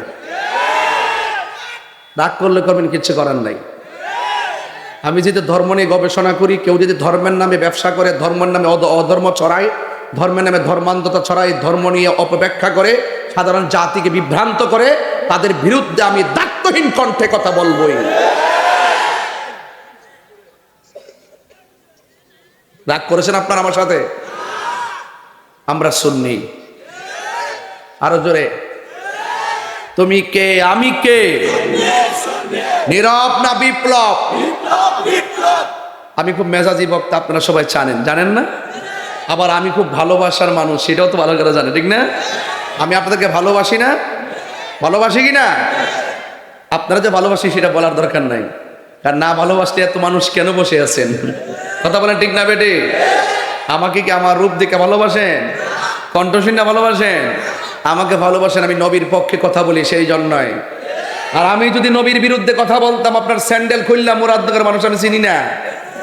রাগ করলে করবেন, কিচ্ছু করার নাই। আমি যদি ধর্ম নিয়ে গবেষণা করি, কেউ যদি ধর্মের নামে ব্যবসা করে, ধর্মের নামে অধর্ম ছড়ায়, ধর্মের নামে ধর্মান্ধতা ছড়ায়, ধর্ম নিয়ে অপব্যাখ্যা করে, সাধারণ জাতিকে বিভ্রান্ত করে, তাদের বিরুদ্ধে আমি দায়িত্বহীন কণ্ঠে কথা বলবই। রাগ করেছেন আপনার আমার সাথে? আমরা সুন্নি। আরো জোরে, তুমি কে আমি কে? নীরব না বিপ্লব? আমি খুব মেজাজি বক্তা, আপনারা সবাই জানেন না? আবার আমি খুব ভালোবাসার মানুষ, সেটাও তো ভালো করে জানে, ঠিক না? আমি আপনাদেরকে ভালোবাসি না? ভালোবাসি কি না? আপনারা যে ভালোবাসি সেটা বলার দরকার নাই, কারণ না ভালোবাসলে এত মানুষ কেন বসে আছেন? কথা বলেন ঠিক না বেটে? আমাকে কি আমার রূপ দেখে ভালোবাসেন? কণ্ঠশীল না ভালোবাসেন? আমাকে ভালোবাসেন, আমি নবীর পক্ষে কথা বলি সেই জন্যই। আর আমি যদি নবীর বিরুদ্ধে কথা বলতাম, আপনার স্যান্ডেল খুললাম, মুরাদনগরের মানুষ আমি চিনি না,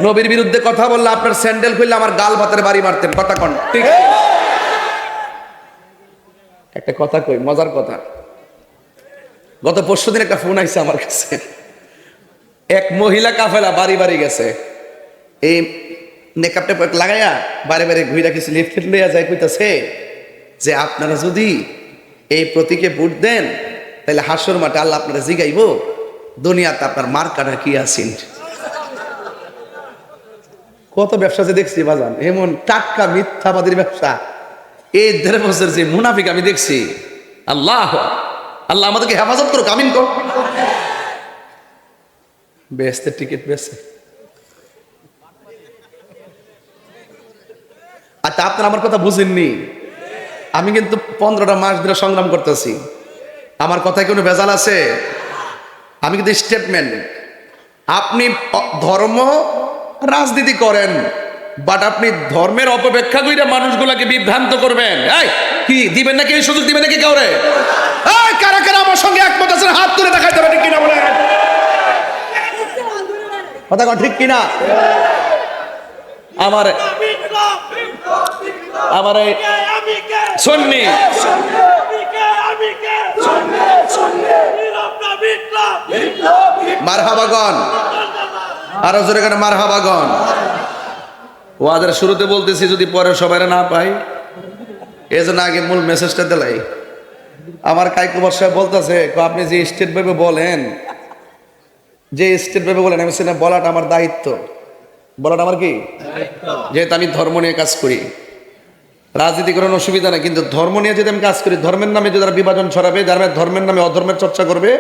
নবীর বিরুদ্ধে কথা বললে আপনার স্যান্ডেল খুললে আমার গাল ভাতের বাড়ি মারতেন। কথা কন ঠিক? একটা কথা কই, মজার কথা। গত পরশুদিন একটা ফোন আইছে আমার কাছে, এক মহিলা কাফেলা বাড়ি বাড়ি গেছে, এই মেকআপ টেপ লাগাইয়া বারে বারে ঘুরে কিছু লিফট লইয়া যায়, কইতাছে যে আপনারা যদি এই প্রতীকে ভোট দেন তাহলে হাসর মাঠে আল্লাহ আপনারা জিগাইব দুনিয়াতে আপনার মার্কাটা কি আছেন। কত ব্যবসা যে দেখছি বাজান, এমন টাটকা মিথ্যাবাদীর ব্যবসা। এই 1.5 বছর যে মুনাফিক আমি দেখছি, আল্লাহ আল্লাহ আমাদেরকে হেফাজত করো, কামিন কর। বেহেশতের টিকিট বেছে। আচ্ছা, আপনারা আমার কথা বুঝেননি। আমি কিন্তু 15টা মাস ধরে সংগ্রাম করতেছি, আমার কথায় কোনো ভেজাল আছে? আমি কিন্তু স্টেটমেন্ট। আপনি ধর্ম রাজনীতি করেন, বাট আপনি ধর্মের অপব্যাখ্যা করে মানুষগুলাকে বিভ্রান্ত করবেন, এই কি দিবেন নাকি? এই সুযোগ দিবেন নাকি কাউরে? এই কারা কারা আমার সঙ্গে একমত আছেন হাত তুলে দেখাইতে হবে, ঠিক কিনা বলে? কথা কন ঠিক কিনা? আমার সুন্নি মারহাবাগন, আরো জোরে কেন মারহাবাগন। ওয়াদের শুরুতে বলতেছি, যদি পরে সবাই না পাই, এজন্য আগে মূল মেসেজটা দিলাই। আমার কাইকু বর্ষায় বলতেছে, আপনি যে স্টেট ভাবে বলেন, যে স্টেট ভাবে বলেন, আমি সেটা বলাটা আমার দায়িত্ব। বলাটা আমার কি? যেহেতু আমি ধর্ম নিয়ে কাজ করি, রাজনীতি করার অসুবিধা নেই, কিন্তু ধর্ম নিয়ে যদি আমি কাজ করি, ধর্মের নামে যদি বিভাজন ছড়াবে, ধর্মের নামে অধর্মের চর্চা করবে,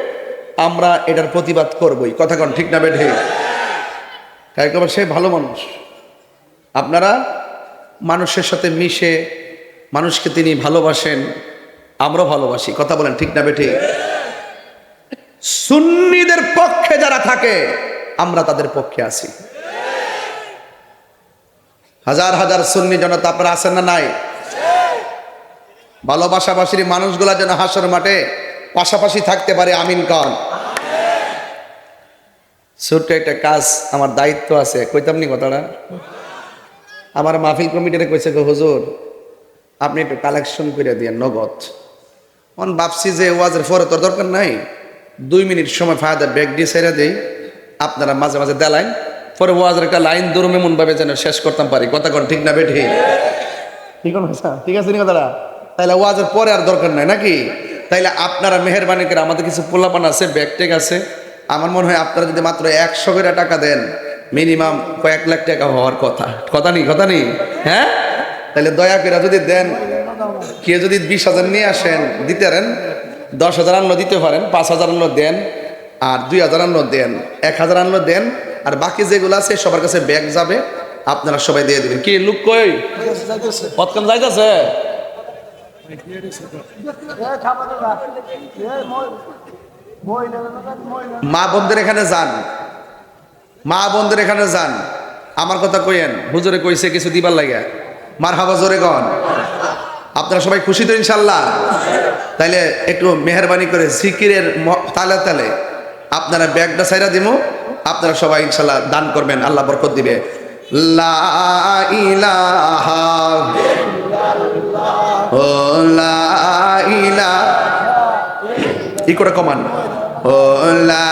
আমরা এটার প্রতিবাদ করবই। কথা কন ঠিক না বেঠে? কাইকু সে ভালো মানুষ, আপনারা মানুষের সাথে মিশে মানুষকে তিনি ভালোবাসেন, আমরাও ভালোবাসি। কথা বলেন ঠিক না বেঠে? সুন্নিদের পক্ষে যারা থাকে আমরা তাদের পক্ষে আছি। হাজার হাজার সুন্নি জনতা আপনারা আছেন না নাই? ভালোবাসাবাসীর মানুষগুলা যেন হাসর মাঠে পাশাপাশি থাকতে পারে, আমিন কন। ছোট্ট একটা কাজ, আমার দায়িত্ব আছে, কইতাম নি কথাটা? আমার মাহফিল কমিটিরে কইছে, হুজুর আপনি একটু কালেকশন করে দিয়ে নগদ। ভাবছি যে ওয়াজের পরে তোর দরকার নাই, 2 মিনিট সময় ফায়দা ব্যাগ দিয়ে ছেড়ে দিই, আপনারা মাঝে মাঝে দেলাইন, পরে ওয়াজের একটা লাইন দূরমে মন ভাবে যেন শেষ করতাম পারি। কথা কন ঠিক না বেঠি? ঠিক আছে নি কথাটা? তাইলে ওয়াজের পরে আর দরকার নাই নাকি? তাইলে আপনারা মেহরবানি করে, আমাদের কিছু পোলাপান আছে, ব্যাগ টেক আছে, আমার মনে হয় আপনারা যদি মাত্র 100 করে টাকা দেন, মিনিমাম কয়েক লাখ টাকা হওয়ার কথা। কথা নেই? হ্যাঁ, তাহলে দয়া করে যদি দেন, কে যদি 20,000 নিয়ে আসেন দিতে পারেন, 10,000 আনলো দিতে পারেন, 5,000 আনলো দেন, আর 2,000 আনলো দেন, 1,000 আনলো দেন, আর বাকি যেগুলো আছে সবার কাছে ব্যাগ যাবে, আপনারা সবাই দিয়ে দিবেন। কি লোক কই কতক্ষণ যাইতেছে? মা বোনদের এখানে যান, মা বোনদের এখানে যান, আমার কথা কইেন, হুজুরে কইছে কিছু দিবার লাগে, মারহাবা জোরে গন। আপনারা সবাই খুশি তো ইনশাল্লাহ? তাইলে একটু মেহরবানি করে জিকিরের তালে তালে আপনারা ব্যাগটা ছাইরা দিমু, আপনারা সবাই ইনশাল্লাহ দান করবেন, আল্লাহ বরকত দিবে। লা ইলাহা ইল্লাল্লাহ, ও লা ইলাহা, কি করে কমান, ও লা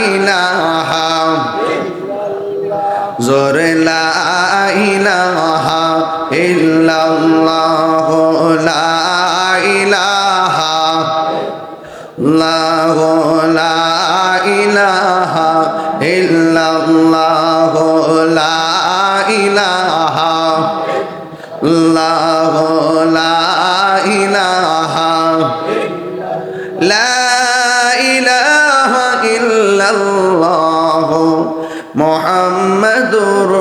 ইলাহা জোরে লা ইলাহা ইল্লাল্লাহ লা ইলাহা ইল্লাল্লাহ লা ইলাহা ইল্লাল্লাহ লা ইলাহা ইল্লাল্লাহ লা ইলাহা লা ইলাহা ইল্লাল্লাহ মুহাম্মাদুর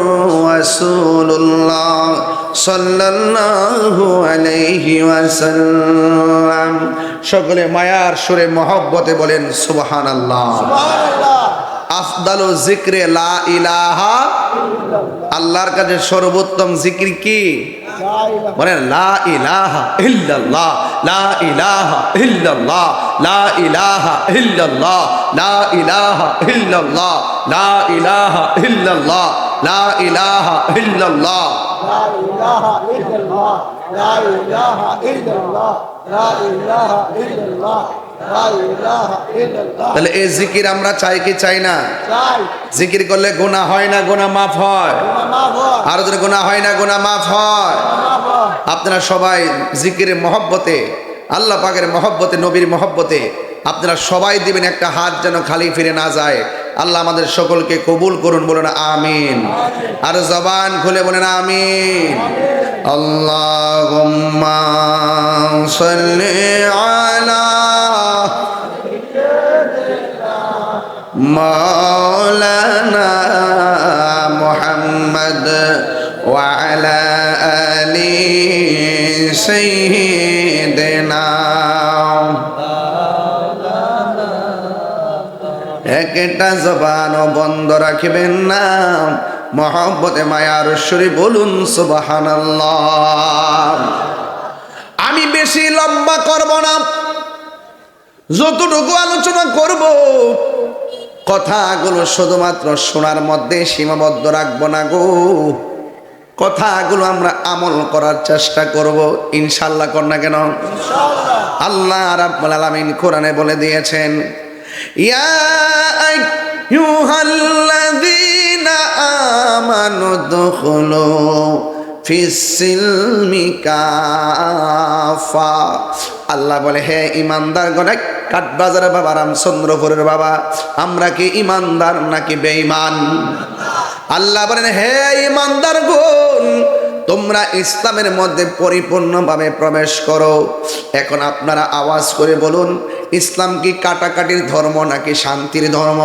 রাসূলুল্লাহ সাল্লাল্লাহু আলাইহি ওয়াসাল্লাম। সকলে মায়ার সুরে মহব্বতে বলেন সুবহানাল্লাহ। সুবহানাল্লাহ। আফদালু যিকরে লা ইলাহা, আল্লাহর কাছে সর্বোত্তম জিকির কি? বলেন লা ইলাহা ইল্লাল্লাহ, লা ইলাহা ইল্লাল্লাহ, লা ইলাহা ইল্লাল্লাহ, লা ইলাহা ইল্লাল্লাহ, লা ইলাহা ইল্লাল্লাহ, লা ইলাহা ইল্লাল্লাহ, লা ইলাহা ইল্লাল্লাহ, লা ইলাহা ইল্লাল্লাহ, লা ইলাহা ইল্লাল্লাহ, লা ইলাহা ইল্লাল্লাহ। তাহলে এই জিকির আমরা চাই কি চাই না? চাই। জিকির করলে গুনাহ হয় না, গুনাহ মাফ হয়? মাফ হয়। আর যদি গুনাহ হয় না, গুনাহ মাফ হয়? মাফ হয়। আপনারা সবাই জিকিরের মহব্বতে, আল্লাহ পাকের মহব্বতে, নবীর মহব্বতে আপনারা সবাই দিবেন একটা হাত যেন খালি ফিরে না যায়। আল্লাহ আমাদের সকলকে কবুল করুন, বলেন আমিন। আর জবান খুলে বলেন আমিন। আল্লাহুম্মা সাল্লি আলা মাওলানা মুহাম্মদ ওয়া আলা আলি সাইয়্যিদিনা। একটা জবানও বন্ধ রাখবেন না, মহব্বতে মায়ার সুরে বলুন সুবহানাল্লাহ। আমি বেশি লম্বা করব না, যতটুকু আলোচনা করব কথাগুলো শুধুমাত্র শোনার মধ্যে সীমাবদ্ধ রাখবো না গো। কথাগুলো আমরা আমল করার চেষ্টা করব ইনশাআল্লাহ। কর না কেন? ইনশাআল্লাহ। আল্লাহ রাব্বুল আলামিন কোরআনে বলে দিয়েছেন, ইয়া আইয়ুহাল্লাযীনা আমানু দুখুলু ফিস-সিলমি কাফা। আল্লাহ বলে, হে ইমানদার গণ, কাঠবাজারের বাবা, রামচন্দ্রপুরের বাবা, আমরা কি ইমানদার নাকি বেঈমান? আল্লাহ বলেন, হে ইমানদার গণ, তোমরা ইসলামের মধ্যে পরিপূর্ণভাবে প্রবেশ করো। এখন আপনারা আওয়াজ করে বলুন, ইসলাম কি কাটাকাটির ধর্ম নাকি শান্তির ধর্ম?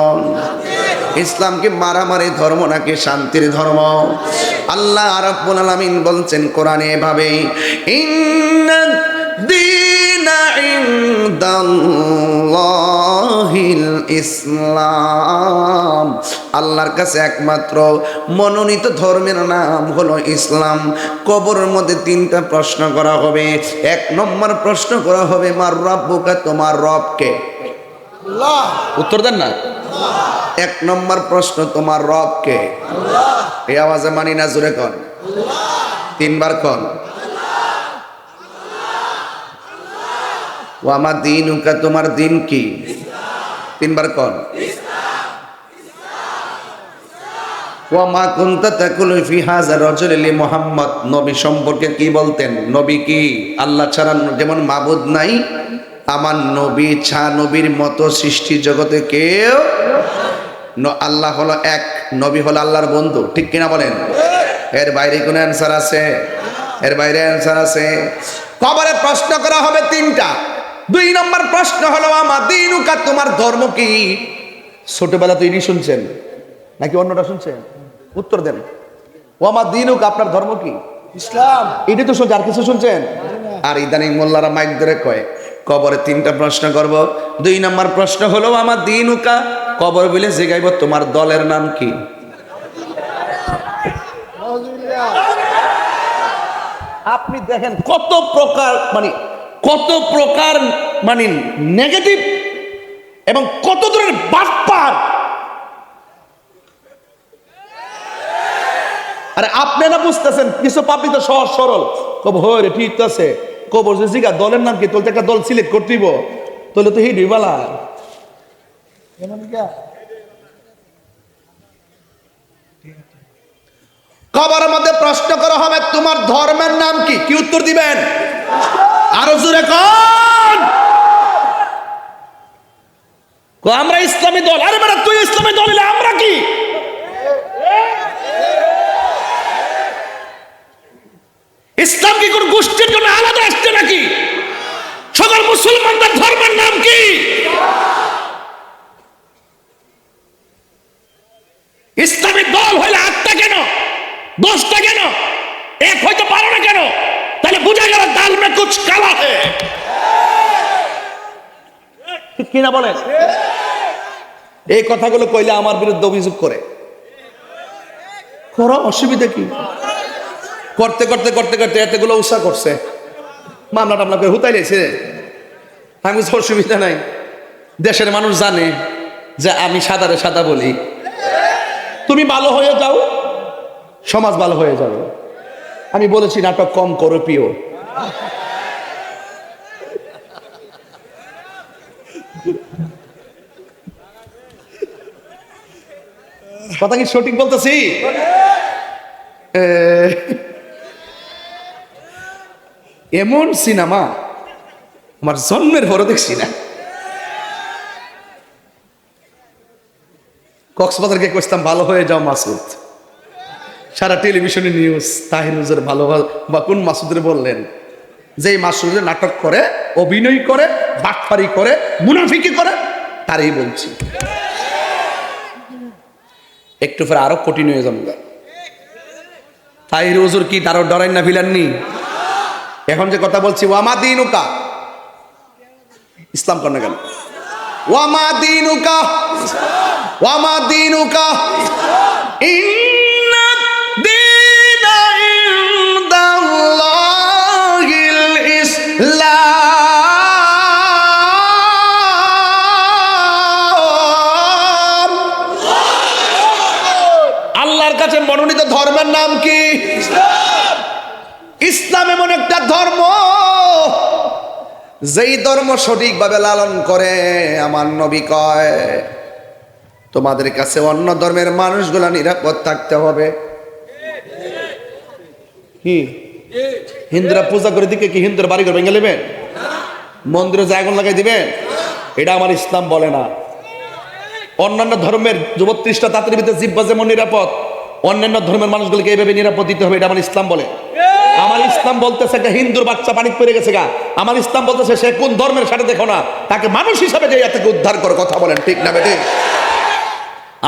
ইসলাম কি মারামারি ধর্ম নাকি শান্তির ধর্ম? আল্লাহ রাব্বুল আলামিন বলছেন কোরআনে এভাবে, ইন্নাদ দীনা ইনদাল্লাহিল ইসলাম। আল্লাহর কাছে একমাত্র মনোনীত ধর্মের নাম হলো ইসলাম। কবরের মধ্যে তিনটা প্রশ্ন করা হবে। এক নম্বর প্রশ্ন করা হবে, মার রাব্বুকা, তোমার রব কে? আল্লাহ। উত্তর দেন না। এক নম্বর প্রশ্ন, তোমার রব কে? আল্লাহ। এই আওয়াজে মানি না, জোরে কন। আল্লাহ। তিনবার কন। ওয়া মা দীনুকা, তোমার দিন কি? তিনবার কন। ওয়া মা কুনতা তাকুলু ফি হাযা রাজুলি লি মুহাম্মদ, নবী সম্পর্কে কি বলতেন? নবী কি? আল্লাহ ছাড়া যেমন মাবুদ নাই, আমার নবী ছাড়া নবীর মতো সৃষ্টি জগতে কেউ। আল্লাহ হলো এক, নবী হলো আল্লাহর বন্ধু। ঠিক কিনা বলেন? এর বাইরে কোনো অ্যান্সার আছে? এর বাইরে অ্যান্সার আছে? কবরে প্রশ্ন করা হবে তিনটা। দুই নম্বর প্রশ্ন হলো, আমা দীনুকা, তোমার ধর্ম কি? ছোটবেলা তো ইনি শুনছেন নাকি অন্যটা শুনছেন? উত্তর দেন। ওয়ামা দীনুকা, আপনার ধর্ম কি? ইসলাম। এটি তো শুনছেন, আর কিছু শুনছেন? আর ইদানিং মোল্লারা মাইক ধরে কয় কবরে তিনটা প্রশ্ন করব। দুই নম্বর প্রশ্ন হলো, আমা দীনুকা, কবর বলে জিগাইব তোমার দলের নাম কি? আপনি দেখেন কত প্রকার মানে নেগেটিভ এবং কত ধরনের বাটপার। আরে আপনি না বুঝতেছেন, কিছু পাবলিক তো সহজ সরল কব, হরে ঠিক আছে, কবর যে জিগা দলের নাম কি, তোর একটা দল সিলেক্ট করতেইব, তোলে তো হিডি বালা। হবে তোমার ধর্মের নাম কি? কি উত্তর দিবেন? আরো জোরে কোন? আমরা ইসলামী দল। আরে বেটা তুই ইসলামী দল হলে আমরা কি? ইসলাম কি কোন গোষ্ঠীর জন্য আলাদা আসছে নাকি? সকল মুসলমানদের ধর্মের নাম কি? ইসলামিক দল হইলে 8টা কেন, 10টা কেন, এক হইতে পারো না কেন? তাহলে বুঝা গেল দাল মে কুছ কালা হে। কিনা বলেন? এই কথাগুলো কইলে আমার বিরুদ্ধে অভিযোগ করে। করো, অসুবিধা কি? করতে করতে করতে করতে এতগুলো উৎসাহ করছে, মামলা টামলা করে হুতাইলেছে। আমি অসুবিধা নাই, দেশের মানুষ জানে যে আমি সাদারে সাদা বলি। তুমি ভালো হয়ে যাও, সমাজ ভালো হয়ে যাবে। আমি বলেছি নাটক কম করো প্রিয়। কথা কি সঠিক বলতেছি? এমন সিনেমা আমার জন্মের পরও দেখছি না। কক্সবাজারকে কইতাম ভালো হয়ে যাও মাসুদ, সারা টেলিভিশনে নিউজ। তাহির হুজুর ভালো বা কোন মাসুদের বললেন যে মাসুদের নাটক করে, অভিনয় করে, বাটপারি করে, মুনাফিকি করে, তারই বলছি। একটু পরে আরো কঠিন হয়ে যাবো। তাহির হুজুর কি তারও ডরাই না ভিলাননি? এখন যে কথা বলছি, ওয়ামা দিনুকা, ইসলাম কর না কেন? ওয়ামা দিনুকা, ওয়ামা দিনুকা, ইন্না দীনা ইনদাল্লাহিল ইসলাম। আল্লাহর কাছে মনোনীত ধর্মের নাম কি? ইসলাম এমন একটা ধর্ম, যেই ধর্ম সঠিকভাবে লালন করে আমার নবী কয় তোমাদের কাছে অন্য ধর্মের মানুষগুলা নিরাপদ থাকতে হবে। কি হিন্দুরা পূজা করে দিকে কি হিন্দুর বাড়ি ঘর ভেঙে নেবেন? মন্দিরে যে আগুন লাগাই দিবেন? এটা আমার ইসলাম বলে না। অন্যান্য ধর্মের 32টা তাঁতের ভিতরে জিহ্বা যেমন নিরাপদ, অন্যান্য ধর্মের মানুষগুলোকে এইভাবে নিরাপদ দিতে হবে, এটা আমার ইসলাম বলে। আমার ইসলাম বলতেছে একটা হিন্দুর বাচ্চা পানি পড়ে গেছে গা, আমার ইসলাম বলতেছে সে কোন ধর্মের সাথে দেখো না, তাকে মানুষ হিসাবে যে থেকে উদ্ধার করো। কথা বলেন ঠিক না বেঠিক?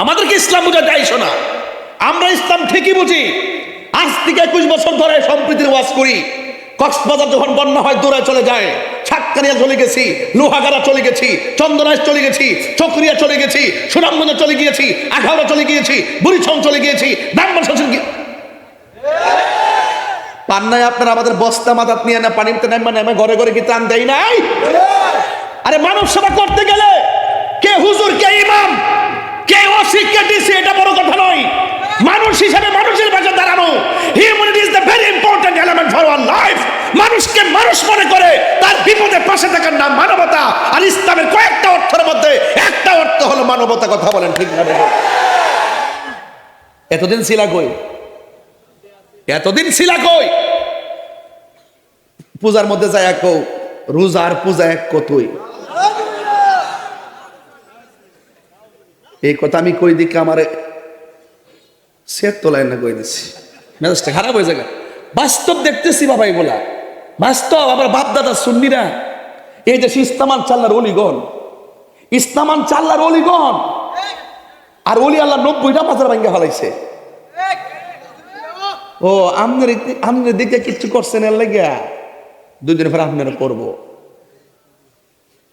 আমাদেরকে ইসলাম বুঝা যায় শোনা। আমরা ইসলাম ঠিকই বুঝি। আজ থেকে 21 বছর ধরে সম্প্রীতির ওয়াজ করি। কক্সবাজার যখন বন্যা হয় দৌড়ায় চলে যায়, সাতকানিয়া চলে গেছি, লোহাগাড়া চলে গেছি, চন্দনাইশ চলে গেছি, চকরিয়া চলে গেছি, সুনামগঞ্জে চলে গিয়েছি, আখাউড়া চলে গিয়েছি, বুড়িছং চলে গিয়েছি, দামবাসন পান্নায় আপনারা আমাদের বস্তা মাথাত নিয়ে না পানিতে নামা নেমে ঘরে ঘরে কি ত্রাণ দেয় নাই? আরে মানব সেবা করতে গেলে কে হুজুর, কে ইমাম, কে ওসি, কে ডিসি, এটা বড় কথা নয়। মানুষ হিসেবে মানুষের পাশে দাঁড়ানো, humanity is the very important element for our life. মানুষকে মানুষ মনে করে তার বিপদে পাশে থাকার নাম মানবতা। আর ইসলামের কয়েকটা অর্থের মধ্যে একটা অর্থ হলো মানবতা। কথা বলেন ঠিক না? এতদিন ছিলা কই? এতদিন ছিলা কই? পূজার মধ্যে যায় এক রোজার পূজা এক কতই। এই কথা আমি কই দিকে আমার সেট তোলায় না কই দিছি, মেজাজটা খারাপ হয়ে যায়। বাস্তব দেখতেছি বাবা, এগুলা বাস্তব। আবার বাপ দাদা সুন্নিরা এই যে ইস্তামান চাল্লার অলিগণ, ইস্তামান চাল্লার অলিগণ, আর অলি আল্লাহ 90টা বাজার ভাঙ্গা ফেলাইছে। ও আমনের দিকে কিচ্ছু করছেন এর লাগিয়া 2 দিন পরে আপনারা করবো।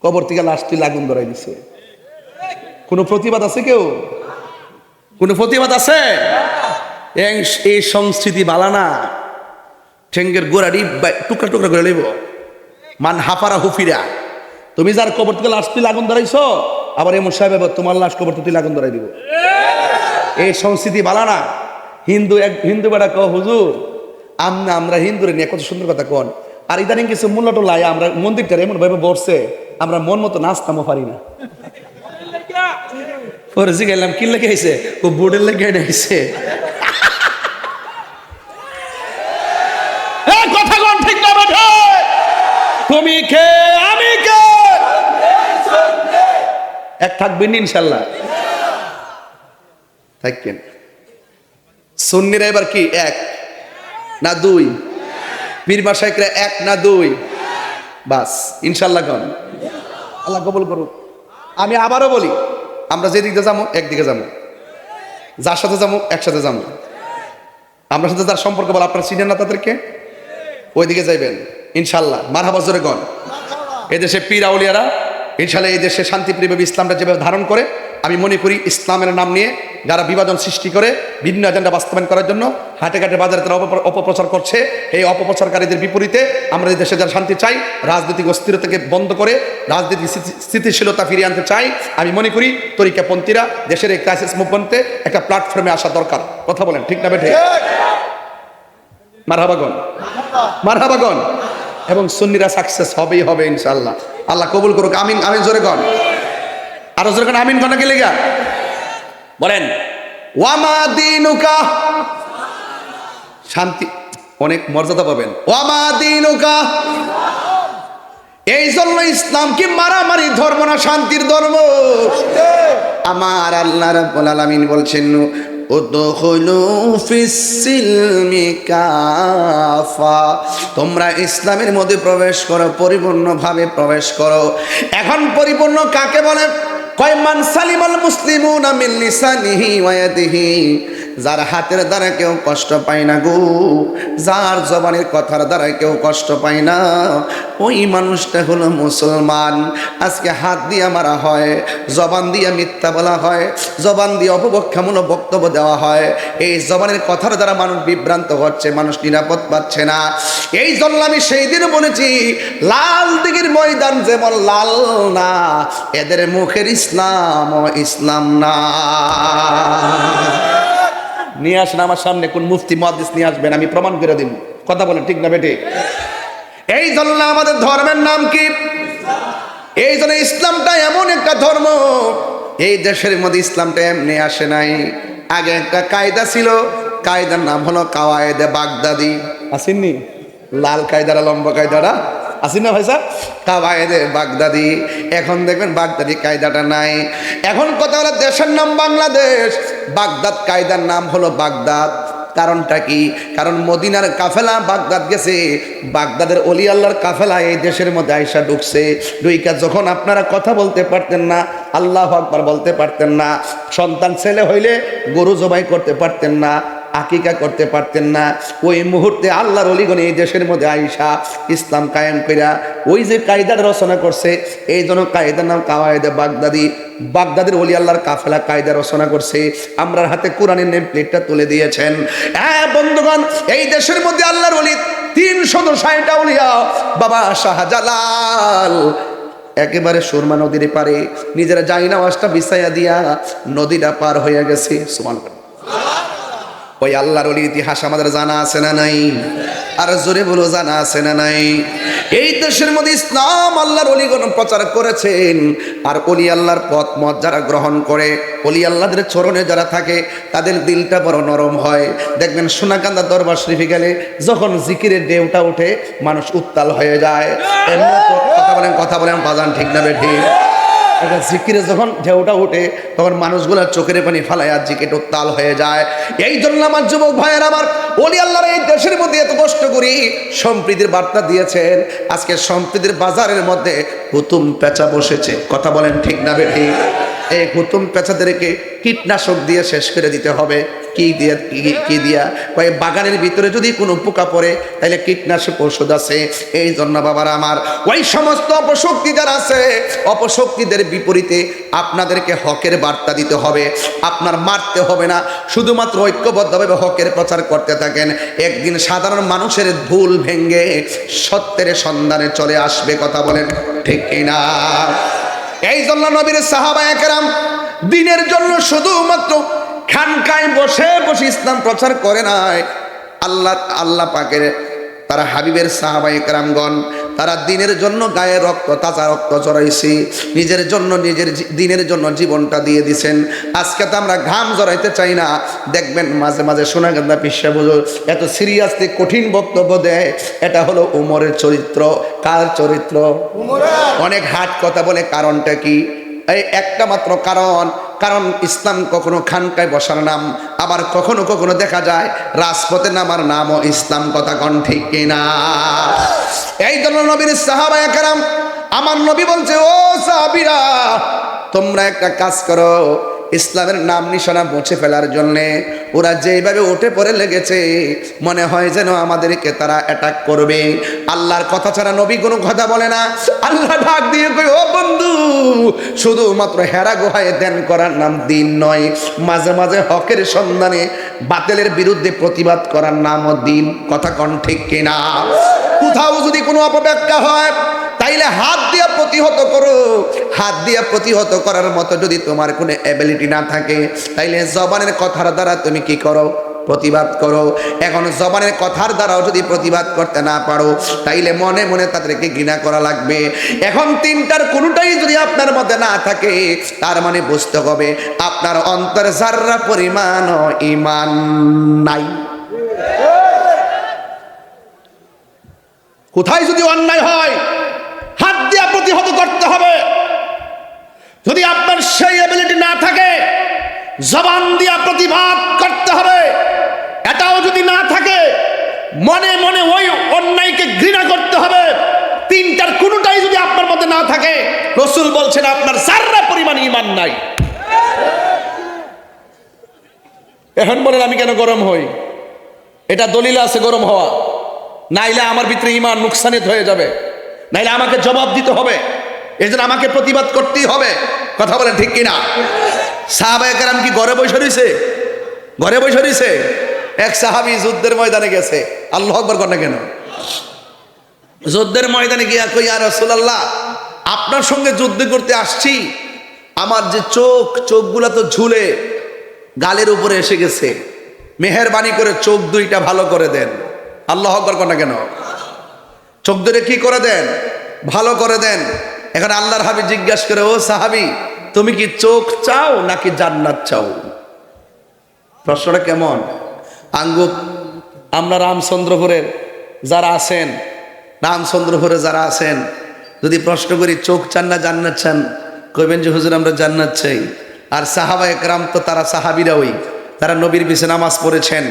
কবর থেকে লাশ তুলে আগুন ধরাই দিছে। কোনো প্রতিবাদ আছে? কেউ কোনো প্রতিবাদ আছে? এই সংস্কৃতি বালানা ঠেঙ্গের গোড়াটি টুকরা টুকরা করে লইব। মান হাফারা হুফিরা, তুমি যার কবর থেকে লাশ তুলে আগুন ধরাইছো, আবার এমন সাহেব তোমার লাশ কবর তুলে আগুন ধরাই দিব। এই সংস্কৃতি বালানা। হিন্দু বেড়া কহ হুজুর আমরা হিন্দুরে নিয়ে কত সুন্দর কথা কন, আর ইদানিং কিছু মূল্যটা লাই আমরা মন্দিরটা এমন ভাবে বসছে আমরা মন মতো নাচতামও পারি না। পরে জিগাইলাম কি লেগে আইছে? ও বোর্ডের লেগে আইছে। বেঠে? তুমি কে আমি কে? এক থাকবেন ইনশাল্লাহ, থাকবেন। সুন্নিরা এবার কি এক না দুই? পীর মাশায়েখরা এক না দুই? বাস ইনশাল্লাহ কোন আল্লাহ কবুল করুন। আমি আবারও বলি, আমরা যেদিকে যাবো একদিকে যাবো, যার সাথে যাবো একসাথে যাবো। আপনার সাথে যার সম্পর্ক বল, আপনার চিনেন না তাদেরকে, ওইদিকে যাইবেন ইনশাল্লাহ। মারহাবা জোরে গণ। এদেশে পীর আউলিয়ারা ইনশাল্লাহ এই দেশে শান্তিপ্রিয়ভাবে ইসলামটা যেভাবে ধারণ করে, আমি মনে করি ইসলামের নাম নিয়ে যারা বিভাজন সৃষ্টি করে ভিন্ন এজেন্ডা বাস্তবায়ন করার জন্য হাটে ঘাটে বাজারে তারা অপপ্রচার করছে, এই অপপ্রচারকারীদের বিপরীতে আমরা এই দেশে যারা শান্তি চাই, রাজনৈতিক অস্থিরতাকে বন্ধ করে রাজনৈতিক স্থিতিশীলতা ফিরিয়ে আনতে চাই, আমি মনে করি তরিকাপন্থীরা দেশের এই ক্রাইসিস মুভমেন্টে একটা প্ল্যাটফর্মে আসা দরকার। কথা বলেন ঠিক না বেঠে? মারহাবাগন, মারহাবাগন। এবং সুন্নিরা সাকসেস হবেই হবে ইনশাআল্লাহ। আল্লাহ কবুল করুক, আমিন। আমিন জোরে গণ, আরো জোরে গণ আমিন। গণ কে লেগা বলেন ওয়ামা দিনুকা, শান্তি অনেক মর্যাদা পাবেন। ওয়ামা দিনুকা, এই জন্য ইসলাম কি মারামারি ধর্ম না শান্তির ধর্ম? আমার আল্লাহ রাব্বুল আলামিন বলছেন উদখুলু ফিস-সিলমি কাফা, তোমরা ইসলামের মধ্যে প্রবেশ করো, পরিপূর্ণভাবে প্রবেশ করো। এখন পরিপূর্ণ কাকে বলে? কয় মান সালিমাল মুসলিমুনা মিন লিসানিহি ওয়া ইয়াদিহি, যার হাতের দ্বারা কেউ কষ্ট পায় না গো, যার জবানের কথার দ্বারা কেউ কষ্ট পায় না, ওই মানুষটা হলো মুসলমান। আজকে হাত দিয়ে মারা হয়, জবান দিয়ে মিথ্যা বলা হয়, জবান দিয়ে অপব্যাখ্যামূলক বক্তব্য দেওয়া হয়, এই জবানের কথার দ্বারা মানুষ বিভ্রান্ত হচ্ছে, মানুষ নিরাপদ পাচ্ছে না। এই জন্য আমি সেই দিন বলেছি, লাল দিঘির ময়দান যেমন লাল না, এদের মুখের ইসলাম ও ইসলাম না। নিয়ে আসেন আমার সামনে কোন মুফতি মুহাদ্দিস নিয়ে আসবেন, আমি প্রমাণ করে দিব। কথা বলেন ঠিক না বেটে? এই জন্য আমাদের ধর্মের নাম কি? এই জন্য ইসলামটা এমন একটা ধর্ম, এই দেশের মধ্যে ইসলামটা এমনি আসে নাই। আগে একটা কায়দা ছিল, কায়দার নাম হলো কাওয়ায়েদে বাগদাদি। আসেননি? লাল কায়দারা লম্বা কায়দারা আসেন না ভাই স্যার? কাওয়ায়েদে বাগদাদি। এখন দেখবেন বাগদাদি কায়দাটা নাই। এখন কথা হলো দেশের নাম বাংলাদেশ, বাগদাদ কায়দার নাম হলো বাগদাদ। কারণটা কি? কারণ মদিনার কাফেলা বাগদাদ গেছে, বাগদাদের ওলি আল্লাহর কাফেলা এই দেশের মধ্যে আইসা ঢুকছে। ঢুইকা যখন আপনারা কথা বলতে পারতেন না, আল্লাহু আকবার বলতে পারতেন না, সন্তান ছেলে হইলে গরু জবাই করতে পারতেন না, আকিকা করতে পারতেন না, ওই মুহূর্তে আল্লাহর ওলিগণ এই দেশের মধ্যে আইসা ইসলাম কায়েম কইরা ওই যে কায়দার রচনা করছে, এই জন্য কায়দার নাম কাওয়ায়েদে বাগদাদি। বাগদাদের ওলি আল্লাহর কাফেলা কায়দা রচনা করছে, আমরার হাতে কোরআনের নেম প্লেটটা তুলে দিয়েছেন। হ্যাঁ বন্ধুগণ, এই দেশের মধ্যে আল্লাহর ওলি 360টা ওলিয়া। বাবা শাহজালাল একেবারে সুরমা নদীর পারে নিজেরা যাই না ওয়াজটা বিছাইয়া দিয়া নদীটা পার হয়ে গেছে। সুবহানাল্লাহ। ওই আল্লাহর ওলির ইতিহাস আমাদের জানা আছে না নাই? আর জোরে বলো জানা আছে না নাই? এই দেশের মধ্যে ইসলাম আল্লাহর ওলিগণ প্রচার করেছেন। আর ওলি আল্লাহর পথ মত যারা গ্রহণ করে, ওলি আল্লাহদের চরণে যারা থাকে, তাদের দিলটা বড় নরম হয়। দেখবেন সোনাকান্দা দরবার শরীফে গেলে যখন জিকিরের ঢেউটা ওঠে, মানুষ উত্তাল হয়ে যায়। এমনি কথা বলেন বাজান ঠিক না বেঠিক? এটা জিকিরে যখন ঢেউটা ওঠে, তখন মানুষগুলোর চোখের পানি ফালায় আর জিকির উত্তাল হয়ে যায়। এই জন্য আমার যুবক ভাইয়ের, আমার ওলি আল্লাহর এই দেশের মধ্যে এত কষ্ট করি সম্প্রীতির বার্তা দিয়েছেন। আজকে সম্প্রীতির বাজারের মধ্যে হুতুম পেঁচা বসেছে। কথা বলেন ঠিক না বেঠিক? এই হুতুম পেঁচাদেরকে কীটনাশক দিয়ে শেষ করে দিতে হবে। কি দিয়া কয় বাগানের ভিতরে যদি কোনো পোকা পড়ে তাহলে কীটনাশক ওষুধ আছে। এই জন্য বাবারা আমার, ওই সমস্ত অপশক্তি যারা আছে, অপশক্তিদের বিপরীতে আপনাদেরকে হকের বার্তা দিতে হবে। আপনার মারতে হবে না, শুধুমাত্র ঐক্যবদ্ধভাবে হকের প্রচার করতে থাকেন। একদিন সাধারণ মানুষের ভুল ভেঙ্গে সত্যের সন্ধানে চলে আসবে। কথা বলেন ঠিক কিনা? এই জন্য নবীর সাহাবায়ে কেরাম দিনের জন্য শুধুমাত্র খানকায় বসে বসে ইসলাম প্রচার করে নাই। আল্লাহ পাকের তারা হাবিবের সাহাবায়ে কেরামগণ তারা দিনের জন্য গায়ে রক্ত, তাজা রক্ত জড়াইছে, নিজের জন্য, নিজের দিনের জন্য জীবনটা দিয়ে দিছেন। আজকে তো আমরা ঘাম জড়াইতে চাই না। দেখবেন মাঝে মাঝে সোনাগান্দা পিসা হুজুর এত সিরিয়াসলি কঠিন বক্তব্য দেয়, এটা হলো উমরের চরিত্র। কার চরিত্র? অনেক হাট কথা বলে, কারণটা কি? এই একটা মাত্র কারণ ইসলাম কখনো খানকায় বসার নাম, আবার কখনো কখনো দেখা যায় রাজপথে নামার নামও ইসলাম। কথা কোন ঠিক কিনা? এই জন্য নবীর সাহাবায়ে কেরাম, আমার নবী বলছে, ও সাহাবীরা তোমরা একটা কাজ করো, ইসলামের নাম নিশানা মুছে ফেলার জন্যে ওরা যেভাবে উঠে পড়ে লেগেছে, মনে হয় যেন আমাদেরকে তারা অ্যাটাক করবে। আল্লাহর কথা ছাড়া নবী কোনো কথা বলে না। আল্লাহ ডাক দিয়ে কই, ও বন্ধু, শুধুমাত্র হেরা গুহায় ধ্যান করার নাম দিন নয়, মাঝে মাঝে হকের সন্ধানে বাতিলের বিরুদ্ধে প্রতিবাদ করার নামও দিন। কথা কোন ঠিক কিনা? কোথাও যদি কোনো অপব্যাখ্যা হয় তাইলে হাত দিয়ে প্রতিহত করো। হাত দিয়ে প্রতিহত করার মতো যদি তোমার কোনো অ্যাবিলিটি না থাকে, তাইলে জবানের কথার দ্বারা তুমি কি করো? প্রতিবাদ করো। এখন জবানের কথার দ্বারাও যদি প্রতিবাদ করতে না পারো, তাইলে মনে মনে তাদেরকে ঘৃণা করা লাগবে। এখন তিনটার কোনোটাই যদি আপনার মধ্যে না থাকে, তার মানে বুঝতে হবে আপনার অন্তর যাররা পরিমাণ ঈমান নাই। কোথায় যদি অন্যায় হয়, হাত দিয়ে প্রতিহত করতে হবে। যদি আপনার সেই এবিলিটি না থাকে, জবান দিয়ে প্রতিবাদ করতে হবে। এটাও যদি না থাকে, মনে মনে ওই অন্যায়কে ঘৃণা করতে হবে। তিনটার কোনোটাই যদি আপনার মধ্যে না থাকে, রাসূল বলছেন আপনার যাররা পরিমাণ ঈমান নাই। এখন বলেন আমি কেন গরম হই? এটা দলিল আছে গরম হওয়া, নাইলে আমার ভিতরে ঈমান নুকসানিত হয়ে যাবে, নাইলে আমাকে জবাব দিতে হবে, এই জন্য আমাকে প্রতিবাদ করতেই হবে। কথা বলেন ঠিক কিনা? সাহাবায়ে কেরাম কি ঘরে বসে রইছে? ঘরে বসে রইছে? এক সাহাবী যুদ্ধের ময়দানে গেছে। আল্লাহু আকবার কর না কেন? যুদ্ধের ময়দানে গিয়া কই, ইয়া রাসূলুল্লাহ, আপনার সঙ্গে যুদ্ধ করতে আসছি, আমার যে চোখগুলা তো ঝুলে গালের উপরে এসে গেছে, মেহেরবানি করে চোখ দুইটা ভালো করে দেন। আল্লাহু আকবার কর না কেন? চোখ দুটো কি করে দেন? ভালো করে দেন। এখন আল্লাহর হাবিব জিজ্ঞাসা করে, ও সাহাবী, তুমি কি চোখ চাও নাকি জান্নাত চাও? প্রশ্নটা কেমন? আঙ্গুক আমরা রামচন্দ্রপুরের যারা আছেন, যদি প্রশ্ন করি চোখ চান না জান্নাত চান, কইবেন যে হুজুর আমরা জান্নাত চাই। আর সাহাবায়ে কেরাম তো তারা সাহাবীরা, তারা নবীর পিছে নামাজ পড়েছেন,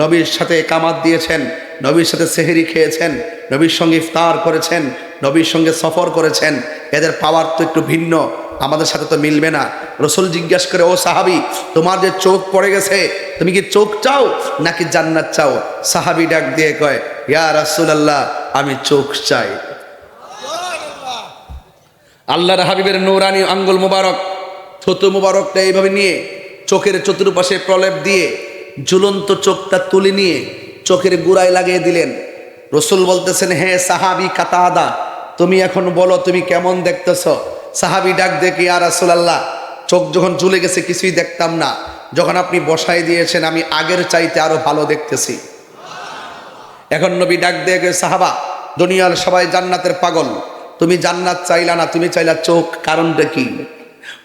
নবীর সাথে কামাত দিয়েছেন, নবীর সাথে সেহরি খেয়েছেন, নবীর সঙ্গে ইফতার করেছেন, নবীর সঙ্গে সফর করেছেন। এদের পাওয়ার তো একটু ভিন্ন, আমাদের সাথে তো মিলবে না। রাসূল জিজ্ঞাসা করে, ও সাহাবী, তোমার যে চোখ পড়ে গেছে, তুমি কি চোখ চাও নাকি জান্নাত চাও? সাহাবী ডাক দিয়ে কয়, ইয়া রাসূলুল্লাহ, আমি চোখ চাই। আল্লাহর হাবিবের নূরানি আঙ্গুল মুবারক, থুতু মুবারকটা এইভাবে নিয়ে চোখের চতুর্পাশে প্রলেপ দিয়ে ঝুলন্ত চোখটা তুলে নিয়ে চোখের গুড়ায় লাগিয়ে দিলেন। রাসূল বলতেছেন, হে সাহাবী কাতাদা, তুমি এখন বলো তুমি কেমন দেখতেছ? সাহাবী ডাক দেখে, ইয়া রাসূলুল্লাহ, চোখ যখন ঝুলে গেছে কিছুই দেখতাম না, যখন আপনি বসাই দিয়েছেন আমি আগের চাইতে আরো ভালো দেখতেছি। এখন নবী ডাক দেখে, সাহাবা, দুনিয়ার সবাই জান্নাতের পাগল, তুমি জান্নাত চাইলা না, তুমি চাইলা চোখ, কারণটা কি?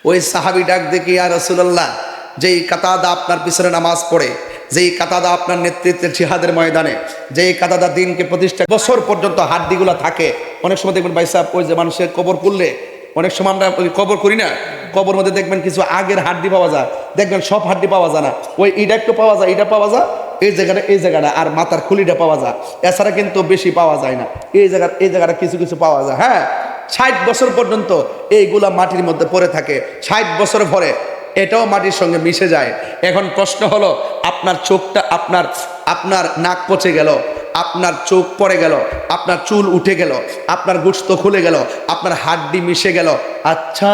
ওই সাহাবী ডাক দেখে, ইয়া রাসূলুল্লাহ, যেই কাতাদা আপনার পিছনে নামাজ পড়ে, যেই কাতাদা আপনার নেতৃত্বে জিহাদের ময়দানে, যেই কাতাদা দিনকে প্রতিষ্ঠা বছর পর্যন্ত হাড্ডিগুলো থাকে। অনেক সময় দেখবেন ভাই সাহেব, ওই যে মানুষের কবর করলে অনেক সময় আমরা কবর করি না, কবর মধ্যে দেখবেন কিছু আগের হাড্ডি পাওয়া যায়, দেখবেন সব হাড্ডি পাওয়া যায় না, ওই ইটা একটু পাওয়া যায়, এটা পাওয়া যায়, এই জায়গাটা আর মাথার খুলিটা পাওয়া যায়, এছাড়া কিন্তু বেশি পাওয়া যায় না। এই জায়গাটা কিছু কিছু পাওয়া যায়। হ্যাঁ, 60 বছর পর্যন্ত এইগুলা মাটির মধ্যে পড়ে থাকে, 60 বছর পরে এটাও মাটির সঙ্গে মিশে যায়। এখন প্রশ্ন হলো, আপনার চোখটা, আপনার নাক পচে গেল, আপনার চোখ পড়ে গেল, আপনার চুল উঠে গেল, আপনার গোশত খুলে গেল, আপনার হাড্ডি মিশে গেল, আচ্ছা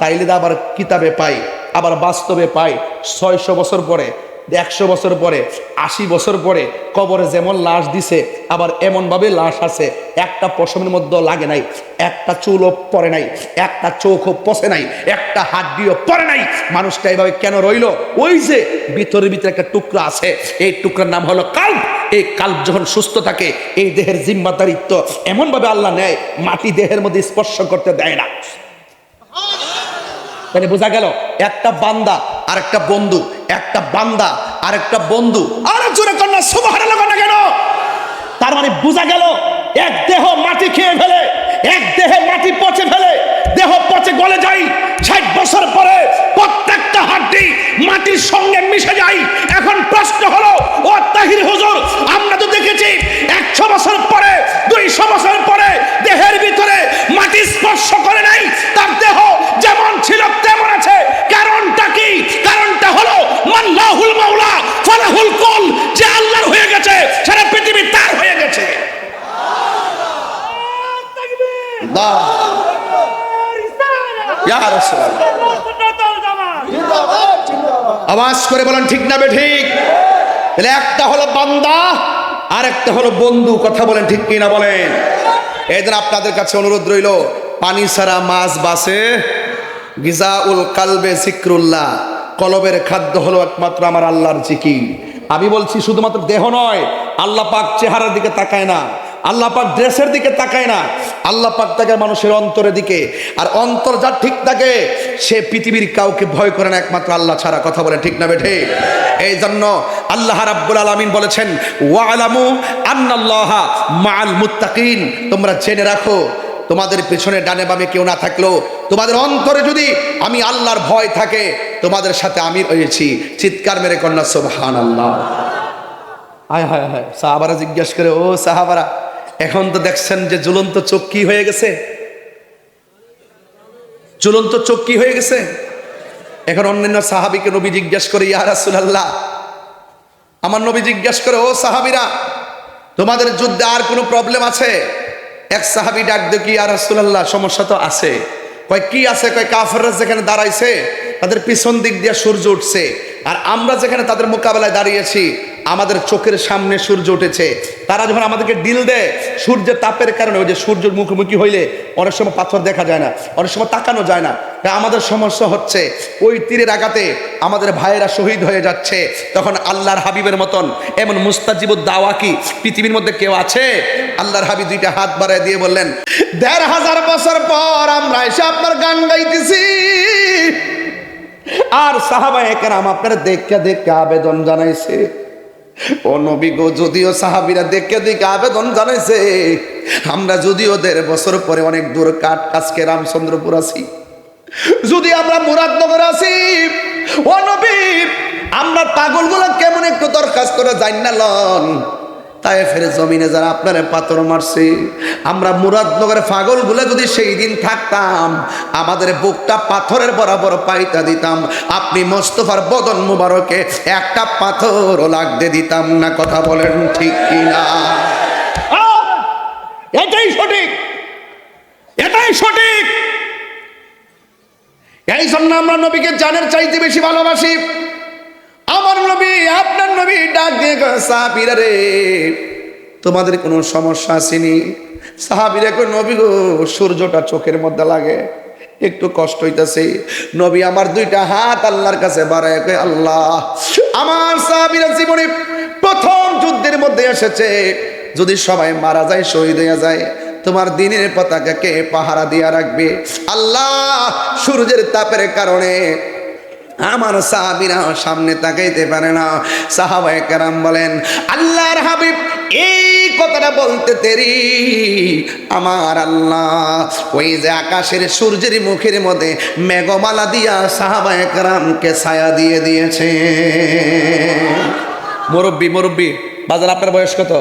তাইলে আবার কিতাবে পাই, আবার বাস্তবে পাই 600 বছর পরে 100 বছর পরে, 80 বছর পরে কবরে যেমন লাশ দিছে, আবার এমনভাবে লাশ আছে একটা পশমের মধ্যে লাগে নাই, একটা চুলও পড়ে নাই, একটা চোখও পচে নাই, একটা হাড্ডিও পড়ে নাই। মানুষটা এইভাবে কেন রইল? ওই যে ভিতরে একটা টুকরা আছে, এই টুকরার নাম হলো কাল্ব। এই কাল্ব যখন সুস্থ থাকে, এই দেহের জিম্মাদারিত্ব এমনভাবে আল্লাহ নেয়, মাটি দেহের মধ্যে স্পর্শ করতে দেয় না। তাহলে বোঝা গেল একটা বান্দা আর একটা বন্ধু, একটা বান্দা আর একটা বন্ধু। আর জোরে কন্যা সুবহানাল্লাহ না কেন? তার মানে বোঝা গেল এক দেহ মাটি খেয়ে ফেলে, এক দেহে মাটি পচে ফেলে, দেহ পচে গলে যায়, 60 বছর পরে প্রত্যেকটা হাড্ডি মাটির সঙ্গে মিশে যায়। এখন প্রশ্ন হলো, ও তাহির হুজুর, আমরা তো দেখেছি 100 বছর পরে, 200 বছর পরে দেহের ভিতরে মাটি স্পর্শ করে নাই, তার দেহ যেমন ছিল তেমন আছে। কারণটা কি? কারণটা হলো মাল্লাহুল মাওলা ফালাহুল কুল, যে আল্লাহর হয়ে গেছে সারা পৃথিবী তার হয়ে গেছে। আওয়াজ করে বলেন ঠিক না বেঠিক? তাহলে একটা হলো বান্দা আর একটা হলো বন্ধু। কথা বলেন ঠিক কিনা বলেন? এই জন্য আপনাদের কাছে অনুরোধ রইল, পানি ছাড়া মাছ বাঁচে, গিজাউল কালবে জিক্রুল্লাহ, কলবের খাদ্য হলো একমাত্র আমার আল্লাহর জিকির। আমি বলছি শুধুমাত্র দেহ নয়, আল্লাহ পাক চেহারার দিকে তাকায় না, আল্লাহ পাক ড্রেসের দিকে তাকায় না, আল্লাহ পাক তাকায় মানুষের অন্তরের দিকে। আর অন্তর যার ঠিক থাকে সে পৃথিবীর কাউকে ভয় করে না একমাত্র আল্লাহ ছাড়া। কথা বলে ঠিক না বেঠে? এই জন্য আল্লাহ রাব্বুল আলামিন বলেছেন, ওয়ালামু আন্নাল্লাহা মাআল মুত্তাকিন, তোমরা জেনে রাখো তোমাদের পেছনে ডানে বামে কেউ না থাকলেও তোমাদের অন্তরে যদি আমি আল্লাহর ভয় থাকে, তোমাদের সাথে আমি রয়েছি। চিৎকার মেরে কন্যা সুবহানাল্লাহ। হায় হায় হায়। সাহাবারা জিজ্ঞেস করে, ও সাহাবারা, এখন তো দেখছেন যে ঝুলন্ত চোখ কি হয়ে গেছে? ঝুলন্ত চোখ কি হয়ে গেছে? এখন অন্যান্য সাহাবীকে নবী জিজ্ঞেস করে, ইয়া রাসূলুল্লাহ, আমার নবী জিজ্ঞেস করে, ও সাহাবীরা, তোমাদের যুদ্ধে আর কোনো প্রবলেম আছে? এক সাহাবী ডাক দিয়ে, কি ইয়া রাসূলুল্লাহ, সমস্যা তো আছে। কয় কি আছে? কয় কাফেররা যেখানে দাঁড়াইছে তাদের পিছন দিক দিয়ে সূর্য উঠছে, আর আমরা যেখানে তাদের মোকাবেলায় দাঁড়িয়েছি আমাদের চোখের সামনে সূর্য উঠেছে। তারা যখন আমাদেরকে ডিল দেয় সূর্যের তাপের কারণে, ওই যে সূর্যের মুখোমুখি হইলে অনেক সময় পাথর দেখা যায় না, অনেক সময় তাকানো যায় না, তাই আমাদের সমস্যা হচ্ছে ওই তীরের আঘাতে আমাদের ভাইয়েরা শহীদ হয়ে যাচ্ছে। তখন আল্লাহর হাবিবের মতন এমন মুস্তাজিবুদ দাওয়া কি পৃথিবীর মধ্যে কেউ আছে? আল্লাহর হাবিব দুইটা হাত বাড়ায় দিয়ে বললেন, 1500 বছর পর আমরা এসে আপনার গান গাইতেছি, আর সাহাবায়ে কেরাম আপনারা দেখে দেখে আবেদন জানাইছে। ও নবী গো, যদিও সাহাবীরা দেখে দেখে আবেদন জানাইছে, আমরা যদিও 1.5 বছর পরে অনেক দূর কাঠ আজকে রামচন্দ্রপুর আছি, যদি আমরা মুরাদনগর আছি, ও নবী আমরা পাগলগুলো কেমন একটু দরখাস্ত করে জান্না লন, তায়েফের জমিনে যারা আপনারে পাথর মারছে, আমরা মুরাদনগরের পাগলগুলো যদি সেই দিন থাকতাম আমাদের বুকটা পাথরের বরাবর পাইতা দিতাম, আপনি মোস্তফার বদন মুবারকে একটা পাথরও লাগতে দিতাম না। কথা বলেন ঠিক কিনা? এটাই সঠিক, এটাই সঠিক। এই জন্য আমরা নবীকে জানের চাইতে বেশি ভালোবাসি। আমার নবী, আপনার নবী ডাক দিয়ে সাহাবীরা রে, তোমাদের কোনো সমস্যা আসেনি? সাহাবীরা কই, নবী গো, সূর্যটা চোখের মধ্যে লাগে, একটু কষ্ট হইতাছে। নবী আমার দুইটা হাত আল্লাহর কাছে বাড়ায় কই, আল্লাহ, আমার সাহাবীরা জীবনে প্রথম যুদ্ধের মধ্যে এসেছে, যদি সবাই মারা যায়, শহীদ হয়ে যায়, তোমার দ্বীনের পতাকাকে পাহারা দিয়া রাখবে। আল্লাহ, সূর্যের তাপের কারণে আমার সাহাবীরা সামনে তাকাইতে পারে না। সাহাবায়ে কেরাম বলেন, আল্লাহর হাবিব এই কথাটা বলতে দেরি, আমার আল্লাহ ওই যে আকাশের সূর্যের মুখের মধ্যে মেঘমালা দিয়া সাহাবায়ে কেরামকে ছায়া দিয়ে দিয়েছে। মুরব্বি, মুরব্বি বাজার, আপনার বয়স কত?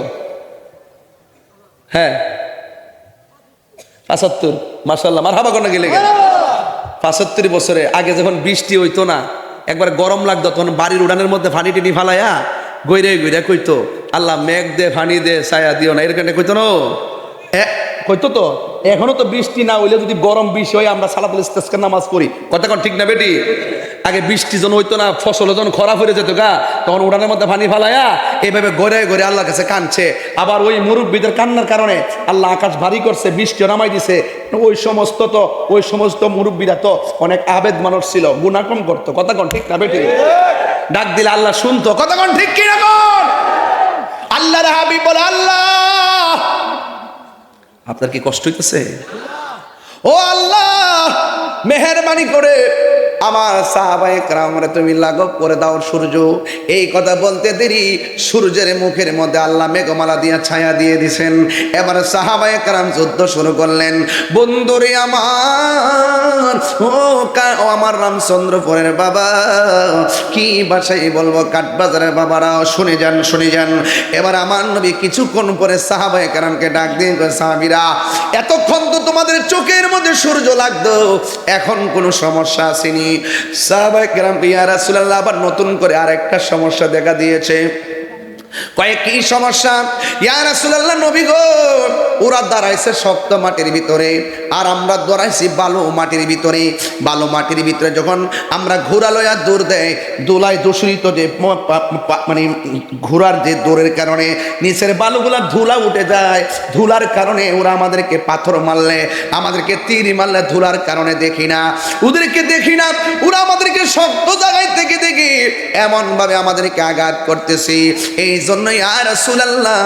হ্যাঁ, 75। মাশাআল্লাহ, মারহাবা কোন গেলে গেলে। 75 বছরে আগে যখন বৃষ্টি হইতো না, একবার গরম লাগতো, তখন বাড়ির উড়ানের মধ্যে পানি টিনি ফালাইয়া গইরে গইরে কইতো, আল্লাহ মেঘ দে, পানি দে, ছায়া দিও না, এরকম কইতো না, কইতো তো। এখনো তো বৃষ্টি না হইলে যদি গরম বেশি হয় আমরা সালাতুল ইস্তিসকার নামাজ পড়ি। কথা কোন ঠিক না বেটি? আগে বৃষ্টি যখন হইতো না, ফসল যখন খরা পড়ে যেত গা, তখন উড়ানের মধ্যে পানি ফালাইয়া এইভাবে গড়ে গড়ে আল্লাহর কাছে কাঁদছে। আবার ওই মুরব্বীদের কান্নার কারণে আল্লাহ আকাশ ভারী করছে, বৃষ্টিও নামাই দিছে। ওই সমস্ত মুরব্বীরা তো অনেক আবেদ মানুষ ছিল, গুনাহ কম করতো। কথা কোন ঠিক না বেটি? ডাক দিলে আল্লাহ শুনতো। কথা কোন ঠিক কি না কোন? আল্লাহর হাবিব বলে, আল্লাহ আপনার কি কষ্ট হইতেছে? ও আল্লাহ, মেহেরবানি করে আমার সাহাবায়ে কেরামরে তুমি লাঘব করে দাও সূর্য। এই কথা বলতে দেরি সূর্যের মুখের মধ্যে আল্লাহ মেঘমালা দিয়ে ছায়া দিয়ে দিছেন। এবার সাহাবায়ে কেরাম যুদ্ধ শুরু করলেন। বন্ধুরে আমার, ও আমার রামচন্দ্রপুরের বাবা, কি ভাষায় বলবো, কাঠবাজারের বাবারা শুনে যান, শুনে যান। এবার আমার নবী কিছুক্ষণ পরে সাহাবায়ে কেরামকে ডাক দিয়ে সাহাবীরা, এতক্ষণ তো তোমাদের চোখের মধ্যে সূর্য লাগতো, এখন কোনো সমস্যা আসেনি? সাহাবায়ে কেরাম, ইয়া রাসূলুল্লাহ, আবার নতুন করে আরেকটা সমস্যা দেখা দিয়েছে। কয়েক কি সমস্যা? ইয়া রাসূলুল্লাহ, নবী গো, ওরা দাঁড়াইছে শক্ত মাটির ভিতরে, আর আমরা দাঁড়াইছি বালু মাটির ভিতরে। বালু মাটির ভিতরে যখন আমরা ঘোড়া লয়া দৌড় দেয়, দোলায় দূষিত যে মানে ঘোড়ার যে দৌড়ের কারণে নিচের বালুগুলা ধুলা উঠে যায়। ধুলার কারণে ওরা আমাদেরকে পাথর মারলে, আমাদেরকে তীর মারলে ধুলার কারণে দেখি না, ওদেরকে দেখি না। ওরা আমাদেরকে শক্ত জায়গায় থেকে দেখি এমন ভাবে আমাদেরকে আঘাত করতেছি। এই জন্য ইয়া রাসূলুল্লাহ,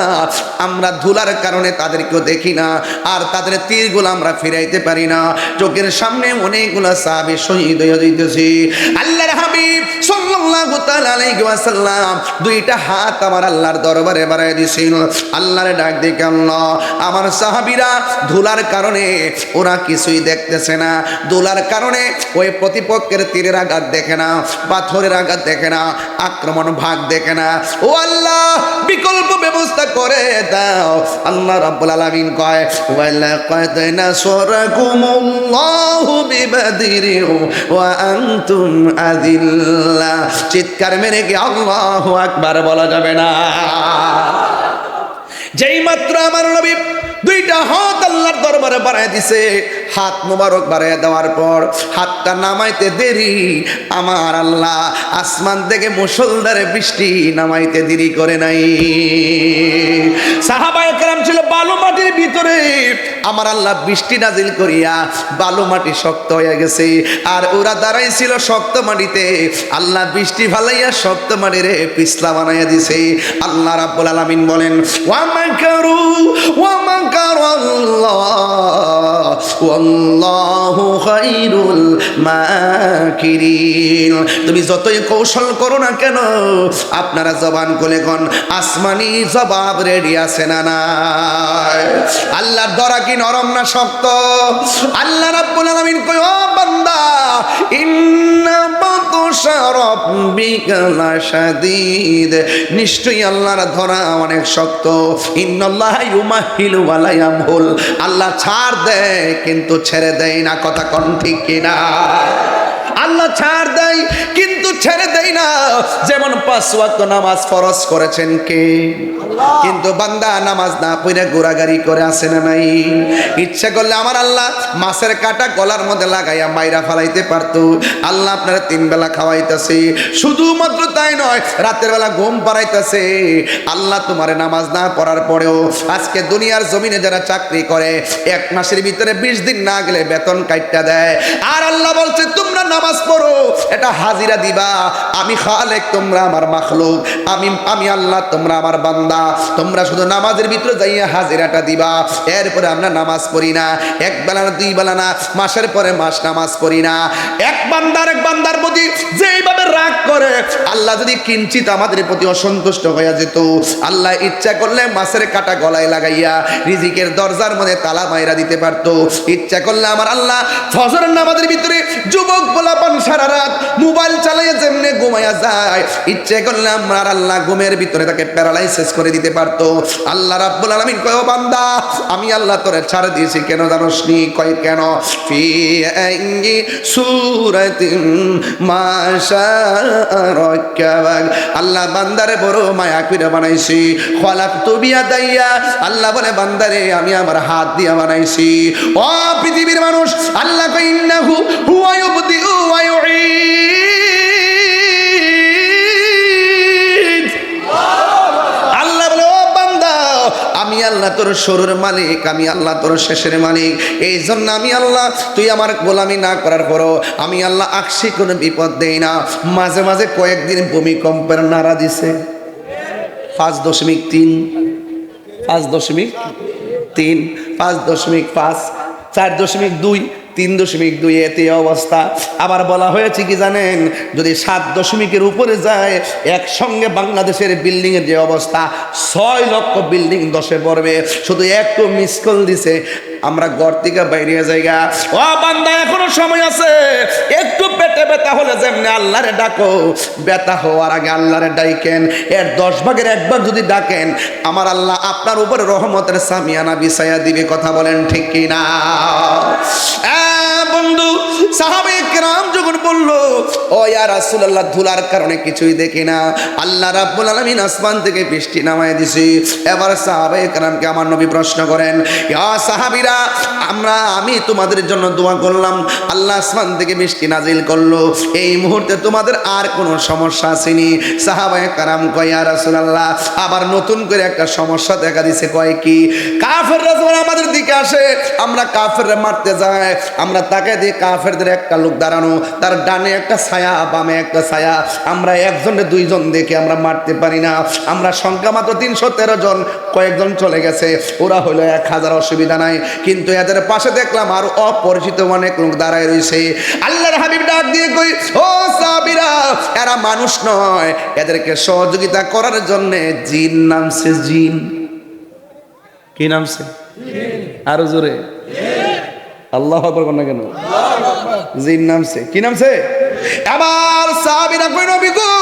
আমরা ধুলার কারণে তাদেরকেও দেখি না, আর তাদের তীরগুলো আমরা ফিরাইতে পারি না। চোখের সামনে অনেকগুলো সাহাবী শহীদ হয়ে যাইতেছে। আল্লাহর হাবিব সাল্লাল্লাহু তাআলা আলাইহি ওয়াসাল্লাম দুইটা হাত আমার আল্লাহর দরবারে বাড়ায় দিয়েছিল। আল্লাহর ডাক দেখে, আল্লাহ, আমার সাহাবীরা ধুলার কারণে ওরা কিছুই দেখতেছে না। ধুলার কারণে ওই প্রতিপক্ষের তীরের আঘাত দেখে না, পাথরের আঘাত দেখে না, আক্রমণ ভাগ দেখে না। ও আল্লাহ, বিকল্প ব্যবস্থা করে দাও। আল্লাহ রাব্বুল আলামিন কয়, ওয়ালাকাদ নাসরাকুমুল্লাহু বিবাদরিন ওয়া আনতুম আযিল্লা। চিৎকার মেরে কি আল্লাহু আকবার বলা যাবে না? যেই মাত্র আমার নবী দুইটা হাত আল্লাহর দরবারে বাড়ায় দিছে, হাত মুবারক বাড়ায় দেওয়ার পর হাতটা নামাইতে দেরি, আমার আল্লাহ আসমান থেকে মুষলধারে বৃষ্টি নামাইতে দেরি করে নাই। সাহাবায়ে কেরাম ছিল বালু মাটির ভিতরে, আমার আল্লাহ বৃষ্টি নাজিল করিয়া বালু মাটি শক্ত হয়ে গেছে, আর ওরা দাঁড়াইছিল শক্ত মাটিতে। আল্লাহ বৃষ্টি ফালাইয়া শক্ত মাটিরে পিছলা বানাইয়া দিছে। আল্লাহ রাব্বুল আলামিন বলেন, ওয়া মাকারু ওয়া মাকারাল্লাহ ওয়াল্লাহু খায়রুল মাকিরিন। তুমি যতই কৌশল করো না কেন, আপনারা জবান খুলে কোন আসমানি জবাব রেডি আছে না নাই? আল্লাহর দরা কি নরম না শক্ত? আল্লাহ রাব্বুল আলামিন কয়, ও বান্দা, ইন্না বাতশা রাব্বিকা লাশাদীদ, নিশ্চয়ই আল্লাহর ধরা অনেক শক্ত। ইন্নাল্লাহা ইউমাহিলু ওয়া লা ইয়ামহুল, আল্লাহ ছাড় দেয় কিন্তু ছেড়ে দেয় না। কথা কোন ঠিক কিনা? আল্লাহ ছাড় দেয় কিন্তু ছেড়ে দেয় না। যেমন 5 ওয়াক্ত নামাজ ফরজ করেছেন কে? কিন্তু বান্দা নামাজ না পড়ে গোরাগারি করে আসে না নাই? ইচ্ছা করলে আমার আল্লাহ মাছের কাটা গলার মধ্যে লাগাইয়া মাইরা ফালাইতে পারতো। আল্লাহ আপনারা 3 বেলা খাওয়াইতেছে, শুধুমাত্র তাই নয়, রাতের বেলা ঘুম পাড়াইতেছে। আল্লাহ তোমারে নামাজ না পড়ার পরেও আজকে দুনিয়ার জমিনে যারা চাকরি করে 1 মাসের ভিতরে 20 দিন না গেলে বেতন কাইটা দেয়। আর আল্লাহ বলছে, তোমরা নামাজ পড়ো, এটা হাজিরা দিবা। আমি খালেক, তোমরা আমার মাখলুক। আমি আল্লাহ, তোমরা আমার বান্দা। তোমরা শুধু নামাজের ভিতরে যাইয়া হাজিরাটা দিবা। এরপরে আমরা নামাজ পড়ি না, 1 বেলা না 2 বেলা না, মাসের পরে মাস নামাজ পড়ি না। এক বান্দার প্রতি যেইভাবে রাগ করে, আল্লাহ যদি কিঞ্চিত আমাদের প্রতি অসন্তুষ্ট হয়ে যেত, আল্লাহ ইচ্ছা করলে মাছের কাটা গলায় লাগাইয়া রিজিকের দরজার মধ্যে তালা মাইরা দিতে পারতো। ইচ্ছা করলে আমার আল্লাহ ফজরের নামাজের ভিতরে যুবক পোলাপান সারা রাত মোবাইল চালাইয়া যেমনে ঘুমাইয়া যায়, ইচ্ছে করলে আমার আল্লাহ ঘুমের ভিতরে তাকে প্যারালাইসিস করে দিতে পারতো। আল্লাহ রাব্বুল আলামিন কয়, ও বান্দা, আমি আল্লাহ তোরে ছাড় দিয়েছি কেন জানোস নি? কয় কেন? ফি আইয়ি সূরাতিন মা শাআরাকাবাক, আল্লাহ বান্দারে বড় মায়া কইরা বানাইছি। খলাকতু বিয়াদাইয়া, আল্লাহ বলে বান্দারে আমি আমার হাত দিয়া বানাইছি। ও পৃথিবীর মানুষ, আল্লাহ কয়, ইন্নাহু হুয়া ইউবদিউ ওয়া ইউঈদ, আমি আল্লাহ তোর শুরুর মালিক, আমি আল্লাহ তোর শেষের মালিক। এই জন্য আমি আল্লাহ, তুই আমার গোলামি না করার পরও আমি আল্লাহ আকসি কোনো বিপদ দেই না। মাঝে মাঝে কয়েকদিন ভূমিকম্পের নাড়া দিছে 5.3, 5.3, 5.5, 4.2, 3.2, এতে অবস্থা। আবার বলা হয়েছে কি জানেন, যদি 7 উপরে যায় একসঙ্গে বাংলাদেশের বিল্ডিং এর যে অবস্থা, 6 লক্ষ বিল্ডিং ধসে পড়বে। শুধু একটু মিস কল দিছে, আমরা ঘর থেকে বাইরে জায়গা। ও বান্দা, এখনো সময় আছে, একটু পেটে ব্যথা হলে যেমনি আল্লাহরে ডাকো, ব্যথা হওয়ার আগে আল্লাহরে ডাইকেন। এর 10 ভাগের 1 ভাগ যদি ডাকেন, আমার আল্লাহ আপনার উপরে রহমতের সামিয়ানা বিছায়া দিবে। কথা বলেন ঠিক কি না? বন্ধু, সাহাবায়ে কেরাম যখন বলল, ও ইয়া রাসূলুল্লাহ, ধুলার কারণে কিছুই দেখি না, আল্লাহ রাব্বুল আলামিন আসমান থেকে বৃষ্টি নামায় দিছে। এবার সাহাবায়ে কেরামকে আমার নবী প্রশ্ন করেন, ইয়া সাহাবীরা, আমি তোমাদের জন্য দোয়া করলাম, আল্লাহ আসমান থেকে বৃষ্টি নাজিল করলো, এই মুহূর্তে তোমাদের আর কোনো সমস্যা আসেনি? সাহাবায়ে কেরাম কয়, ইয়া রাসূলুল্লাহ, আবার নতুন করে একটা সমস্যা দেখা দিছে। কয় কি? কাফেররা যখন আমাদের দিকে আসে, আমরা কাফেররা মারতে যাই, আমরা তাকে দিয়ে কাফেরদের একটা লোক দাঁড়ানো, তার ডানে একটা ছায়া, বামে একটা ছায়া, আমরা 1-2 দেখে আমরা মারতে পারি না। আমরা সংখ্যা মাত্র 313 জন, কয়েকজন চলে গেছে, ওরা হলো 1000, অসুবিধা নাই। কিন্তু এদের পাশে দেখলাম আর অপরিচিত অনেক লোক দাঁড়ায় রয়েছে। আল্লাহর হাবিব ডাক দিয়ে কই, ও সাহাবীরা, এরা মানুষ নয়, এদেরকে সহযোগিতা করার জন্য জিন নামছে। জিন কি নামছে? আরো জোরে আল্লাহু আকবার কোন না কেন? জিন নামছে। কি নামছে? আবার সাহাবীরা কই, নবী গো,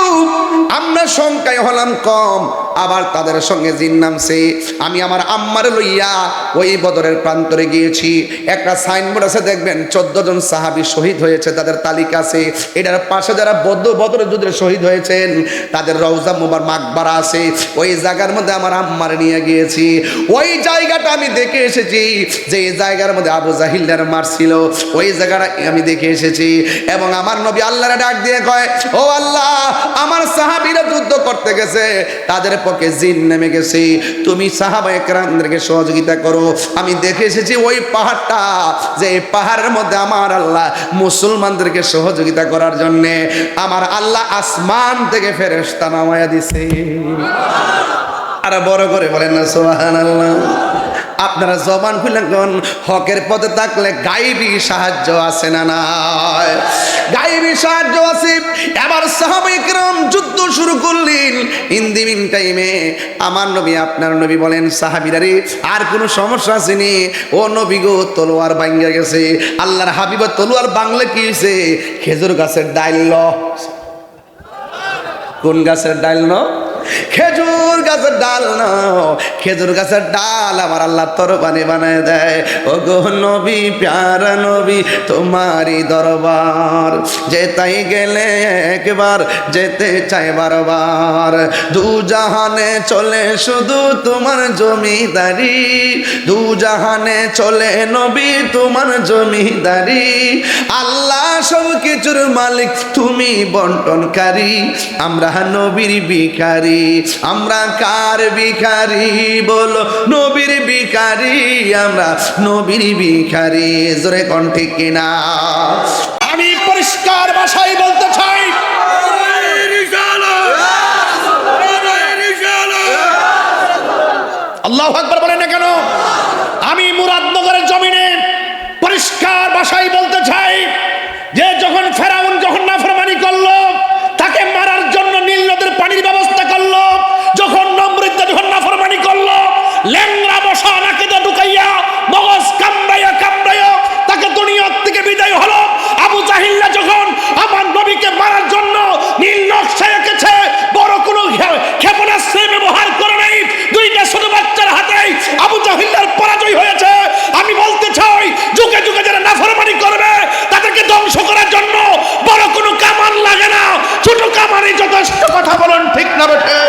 আমরা সংখ্যায় হলাম কম, আবার তাদের সঙ্গে জিন নামছে। আমি আমার আম্মারে লইয়া ওই বদরের প্রান্তরে গিয়েছি। একটা সাইনবোর্ড আছে, দেখবেন 14 জন সাহাবী শহীদ হয়েছে, তাদের তালিকা আছে। এটার পাশে যারা বদরের যুদ্ধে শহীদ হয়েছেন তাদের রওজা মুবারক মাকবারা আছে। ওই জায়গার মধ্যে আমার আম্মারে নিয়ে গিয়েছি। ওই জায়গাটা আমি দেখে এসেছি, যে জায়গার মধ্যে আবু জাহিলরা মারছিল, ওই জায়গাটা আমি দেখে এসেছি। এবং আমার নবী আল্লাহরে ডাক দিয়ে কয়, ও আল্লাহ, আমার সাহাবীরা যুদ্ধ করতে গেছে, তাদের পক্ষে জিন নেমে গেছে, তুমি সাহাবায়ে কেরামদেরকে সহযোগিতা করো। আমি দেখে এসেছি ওই পাহাড়টা, যে পাহাড়ের মধ্যে আমার আল্লাহ মুসলমানদেরকে সহযোগিতা করার জন্য আমার আল্লাহ আসমান থেকে ফেরেশতা নামায়া দিছে। আর বড় করে বলেন না সুবহানাল্লাহ। আপনারা জবান খুলে কোন, হকের পথে থাকলে গায়েবী সাহায্য আছে না নাই? গায়েবী সাহায্য আছে। এবার সাহাবায়ে কেরাম যুদ্ধ শুরু করলেন। ইন দি মিন টাইমে আমার নবী, আপনার নবী বলেন, সাহাবীরা রে, আর কোনো সমস্যা আসেনি? ও নবী গো, তলোয়ার ভাঙা গেছে। আল্লাহর হাবিব, তলোয়ার বাংলা কি হয়েছে? খেজুর গাছের ডাইল। কোন গাছের ডাইল? খেজুর গাছের ডাল না, খেজুর গাছের ডাল আমার আল্লাহ তরবারি বানায় দেয়। ও গো নবী, প্যারা নবী, তোমারই দরবার যেতাই গেলে একবার, যেতে চাই বারবার। দু জাহানে চলে শুধু তোমার জমিদারি, দু জাহানে চলে নবী তোমার জমিদারি। আল্লাহ সব কিছুর মালিক, তুমি বন্টনকারী। আমরা নবীর ভিখারি, আমরা কার ভিখারি? বলো, নবীর ভিখারি, আমরা নবীর ভিখারি। জোরে কোন ঠিক কিনা? আমি পরিষ্কার ভাষায় বলতে চাই, আল্লাহু আকবার বলেন না কেন? আমি মুরাদনগরের জমিনে পরিষ্কার ভাষায় বলতে চাই, যে যখন ফেরাউন যখন নাফরমানি করলো, তাকে মারার জন্য নীল নদের পানির ব্যবস্থা করলো। যখন নমরুদ যখন নাফরমানি করলো, ল্যাংড়া বসা নাকিদা ঢুকাইয়া মগজ কামড়াইয়া কামড়াইয়া তাকে দুনিয়া থেকে বিদায় হলো। আবু জাহিল্লা যখন আমার নবীকে মারার জন্য নীল নকশা এঁকেছে, বড় কোনো ক্ষেপণাস্ত্র ব্যবহার করে নাই, 2টা ছোট বাচ্চার হাতেই আবু জাহিল্লার পরাজয় হয়েছে। আমি বলতে চাই, যুগে যুগে যারা নাফরমানি করবে তাদেরকে ধ্বংস করার জন্য বড় কোনো কামান লাগে না, ছোট কামানই যথেষ্ট। কথা বলুন ঠিক না বেঠে?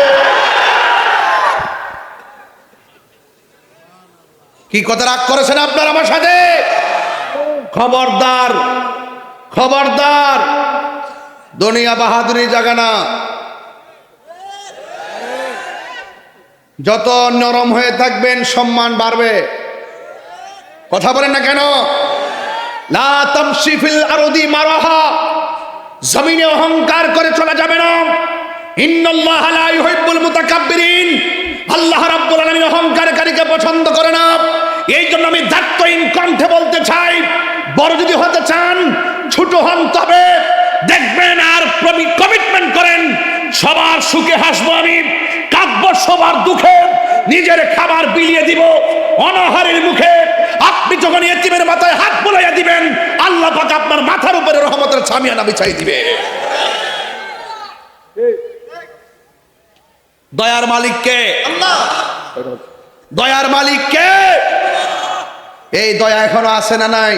কি কথা রাগ করেছেন আপনারা আমার সাথে? খবরদার, খবরদার, দুনিয়া বাহাদুরি জায়গা না। যত নরম হয়ে থাকবেন সম্মান বাড়বে। কথা বলেন না কেন? লা তামশি ফিল আরদি মারাহা, জমিনে অহংকার করে চলা যাবে না। ইন্নাল্লাহ লা ইউহিব্বুল মুতাকাব্বিরিন, আল্লাহ রাব্বুল আলামিন অহংকারকারীকে পছন্দ করে না। এই জন্য আমি দায়িত্বহীন কণ্ঠে বলতে চাই, বড় যদি হতে চান ছোট হন, তবে দেখবেন আর কমিটমেন্ট করেন সবার সুখে হাসবো আমি, কাঁদবো সবার দুঃখে, নিজের খাবার বিলিয়ে দিব অনাহারের মুখে। আপনি যখন এতিমের মাথায় হাত বুলাইয়া দিবেন, আল্লাহ পাক আপনার মাথার উপরে রহমতের ছামিয়ানা বিছাই দিবে। দয়ার মালিক কে? আল্লাহ। দয়ার মালিক কে? এই দয়া এখনো আছে না নাই?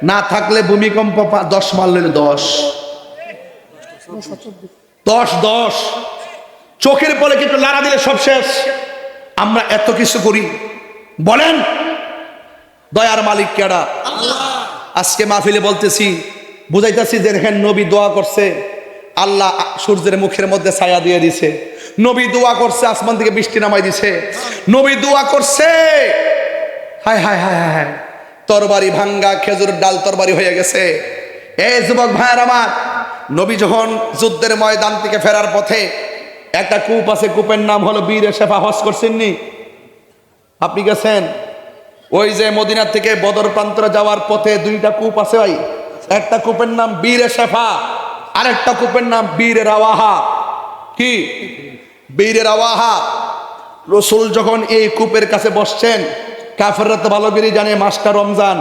না থাকলে ভূমিকম্প 10 মারলে 10 চোখের পলে কিছু লাড়া দিলে সব শেষ। আমরা এত কিছু করি, বলেন দয়ার মালিক কেডা? আজকে মাহফিলে বলতেছি, বুঝাইতেছি যে দেখেন নবী দোয়া করছে, আল্লাহ সূর্যের মুখের মধ্যে ছায়া দিয়ে দিছে। নবী দোয়া করছে, আসমান থেকে বৃষ্টি নামাই দিছে। নবী দোয়া করছে, হায় হায় হায় হায়, তরবারি ভাঙ্গা খেজুর ডাল তরবারি হয়ে গেছে। এই যুবক ভাইয়ের আমার, নবী যখন যুদ্ধের ময়দান থেকে ফেরার পথে একটা কূপ আছে, কূপের নাম হলো বীর শেফা। হজ করছেননি? আপনি গেছেন? ওই যে মদিনা থেকে বদর প্রান্তরে যাওয়ার পথে 2টা কূপ আছে ভাই। একটা কূপের নাম বীর শেফা, আরেকটা কূপের নাম বীর রাওয়াহা। কি? বীর রাওয়াহা। রাসূল যখন এই কূপের কাছে বসছেন, কাফেররা তো ভালো করে জানে মাসটা রমজান,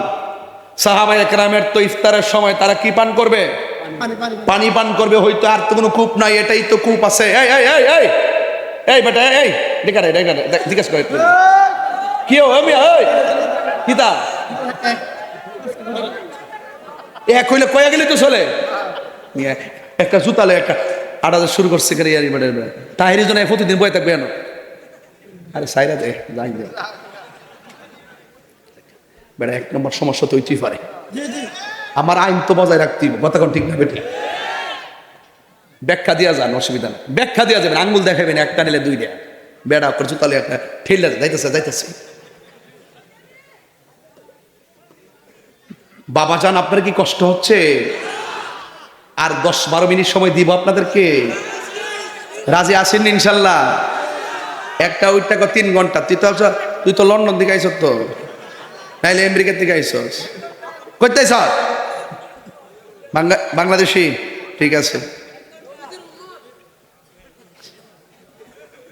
সাহাবায়ে কেরামের তো ইফতারের সময় তারা কি পান করবে? পানি পান করবে। হয়তো আর তো কোনো কূপ নাই, এটাই তো কূপ আছে। এই এই এই এই এই বেটা, এই দেখারে জিজ্ঞেস করে কি আমি কিতা এক হইলে কয়া গেলি তো চলে। একটা জুতালে একটা আড়াতে শুরু করছে তাহিরি জন্য প্রতিদিন বয়ে থাকবে কেন? আরে সাইরা দে, যাই দে বেটা, 1 নম্বর সমস্যা তো হইতেই পারে। আমার আইন তো বজায় রাখতেই, কথা কোন ঠিক না বেটি? ব্যাখ্যা দিয়া যান, অসুবিধা না, ব্যাখ্যা দিয়া যাবেন, আঙ্গুল দেখাবেন, একটা নিলে 2টা বেড়া করে জুতালে একটা ঠেলে যাইতেছে। বাবা জান, আপনার কি কষ্ট হচ্ছে? আর 10-12 মিনিট সময় দিব আপনাদেরকে। রাজি আছেন ইনশাল্লাহ? একটা ওইটা 3 ঘন্টা। তুই তো লন্ডন থেকে আইস, তো নাইলে আমেরিকা থেকে আইসস, করতে আইস বাংলাদেশি? ঠিক আছে।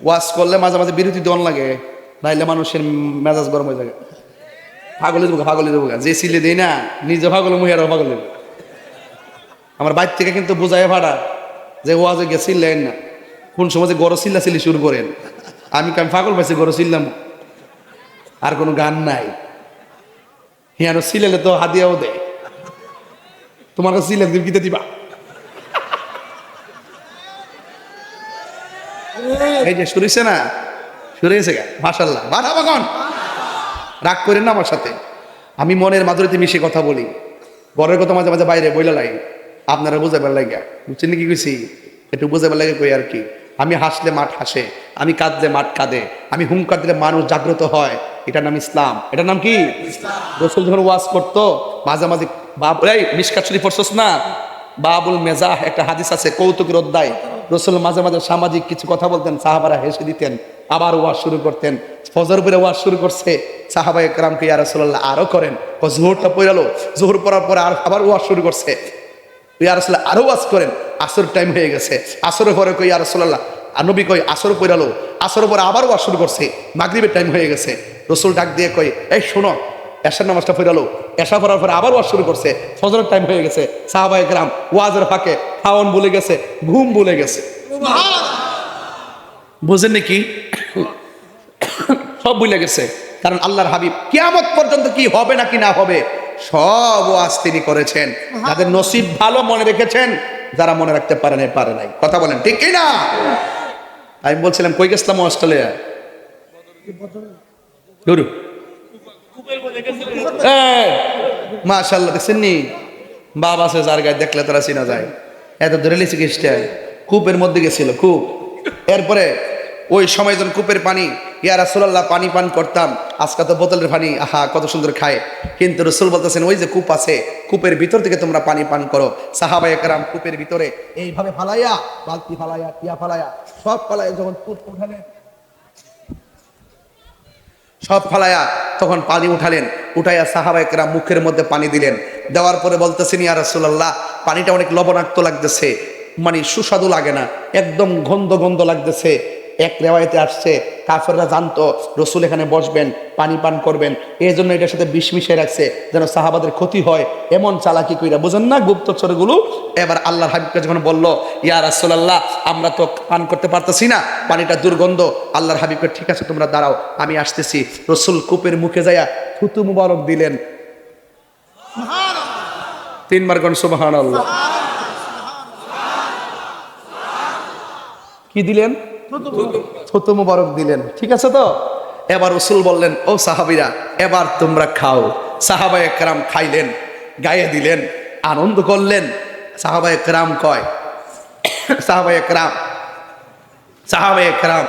ওয়াজ করলে মাঝে মাঝে বিরতি দন লাগে, নাইলে মানুষের মেজাজ গরম হয়ে যায়। পাগলে দেবো যে সিলে দেই না, নিজে পাগল মুহেরাও পাগল দেবো। আমার বাইর থেকে কিন্তু বোঝায় ভাড়া যে ওয়াজে গেছিলেন না, কোন সময় যে গরো চিল্লাচিল্লি শুরু করেন। আমি পাগল পাইছি, গরো চিল্লাম, আর কোনো গান নাই। হিয়ানো সিলেলে তো হাদিয়াও দেয়, তোমার কাছে সিলেন দিতে দিবা। এই যে শুরু হয়েছে না, শুরু হয়েছে গা, মাশাআল্লাহ, বাড়াবা কন, রাগ করেন না আমার সাথে। আমি মনের মাধুরীতে মিশে কথা বলি, বরের কথা মাঝে মাঝে বাইরে বইলা লাই, আপনারা বুঝাবার লাগে, বুঝছেন কি কইছি? একটু বুঝাবার লাগে কই আর কি। আমি হাসলে মাঠ হাসে, আমি কাঁদলে মাঠ কাঁদে, আমি হুঙ্কার দিলে মানুষ জাগ্রত হয়। এটার নাম ইসলাম। এটার নাম কি? রাসূল যখন ওয়াজ করতো মাঝে মাঝে মিশকাত শরীফ পড়ছস না, বাবুল মেজাহ একটা হাদিস আছে, কৌতুকের অধ্যায়। রাসূল মাঝে মাঝে সামাজিক কিছু কথা বলতেন, সাহাবারা হেসে দিতেন, আবার ওয়াজ শুরু করতেন। ফজর পরে ওয়াজ শুরু করছে, সাহাবায়ে কেরামকে ইয়া রাসূলুল্লাহ আরো করেন। জোহরটা পড়ালো, জোহর পড়ার পরে আবার ওয়াজ শুরু করছে, ইয়া রাসূলুল্লাহ আরো ওয়াজ করেন। আসর টাইম হয়ে গেছে, আসরের পরে কই ইয়া রাসূলুল্লাহ, আর নবী কই আসর পড়ালো, আসরের পরে আবার ওয়াজ শুরু করছে, মাগরিবের টাইম হয়ে গেছে। রাসূল ডাক দিয়ে কই, এই শোনো, এশার নামাজটা পড়ালো, এশা পড়ার পরে আবার ওয়াজ শুরু করছে, ফজরের টাইম হয়ে গেছে। সাহাবায়ে কেরাম ওয়াজের ফাঁকে খাওয়ান ভুলে গেছে, ঘুম ভুলে গেছে। বুঝেন নাকি? সব ভুলে গেছে, কারণ আল্লাহর হাবিব কিয়ামত পর্যন্ত কি হবে না কি না হবে সব ওয়াজ তিনি করেছেন। যাদের নসিব ভালো মনে রেখেছেন, যারা মনে রাখতে পারে নাই। কথা বলেন ঠিক কি না? আমি বলছিলাম কই গেছিলাম? অস্ট্রেলিয়া। গুরু মাশাআল্লাহ, দেখছেন নি? বাপ আছে যার গায়ে দেখলে তারা চিনা যায়। এত ধরে লিখছে কূপের মধ্যে গেছিল, কূপ। এরপরে ওই সময় যখন কূপের পানি ইয়া রাসূলুল্লাহ পানি পান করতাম, আজকে তো বোতলের পানি আহা কত সুন্দর খায়, কিন্তু রসুল বলতেছেন ওই যে কূপ আছে, কূপের ভিতর থেকে তোমরা পানি পান করো। সাহাবায়ে কেরাম কূপের ভিতরে এইভাবে ফালাইয়া, বালতি ফালাইয়া, টিয়া ফালাইয়া, সব ফালাইয়া যখন কূপ উঠালেন, সব ফালাইয়া তখন পানি উঠালেন, উঠাইয়া সাহাবায়ে কেরাম মুখের মধ্যে পানি দিলেন। দেওয়ার পরে বলতেছেন ইয়া রাসূলুল্লাহ পানিটা অনেক লবণাক্ত লাগতেছে, মানে সুস্বাদু লাগে না, একদম গন্ধ গন্ধ লাগতেছে। এক রেওয়ায়েতে আসছে কাফেররা জানতো রসুল এখানে বসবেন, পানি পান করবেন, এই জন্য এটার সাথে বিষ মিশিয়ে রাখছে যেন সাহাবাদের ক্ষতি হয়, এমন চালাকি কইরা, বুঝেন না গুপ্তচরগুলো। এবার আল্লাহর হাবিবকে যখন বলল ইয়া রাসূলুল্লাহ আমরা তো পান করতে পারতেছি না, পানিটা দুর্গন্ধ, আল্লাহর হাবিবকে ঠিক আছে তোমরা দাঁড়াও আমি আসতেছি। রসুল কূপের মুখে যাইয়া থুতু মুবারক দিলেন, 3 বার কোন সুবহানাল্লাহ। কি দিলেন? থুতু মুবারক দিলেন, ঠিক আছে তো। এবার রসুল বললেন ও সাহাবীরা এবার তোমরা খাও। সাহাবায়ে কেরাম খাইলেন, গায়ে দিলেন, আনন্দ করলেন। সাহাবায়ে কেরাম কয়, সাহাবায়ে কেরাম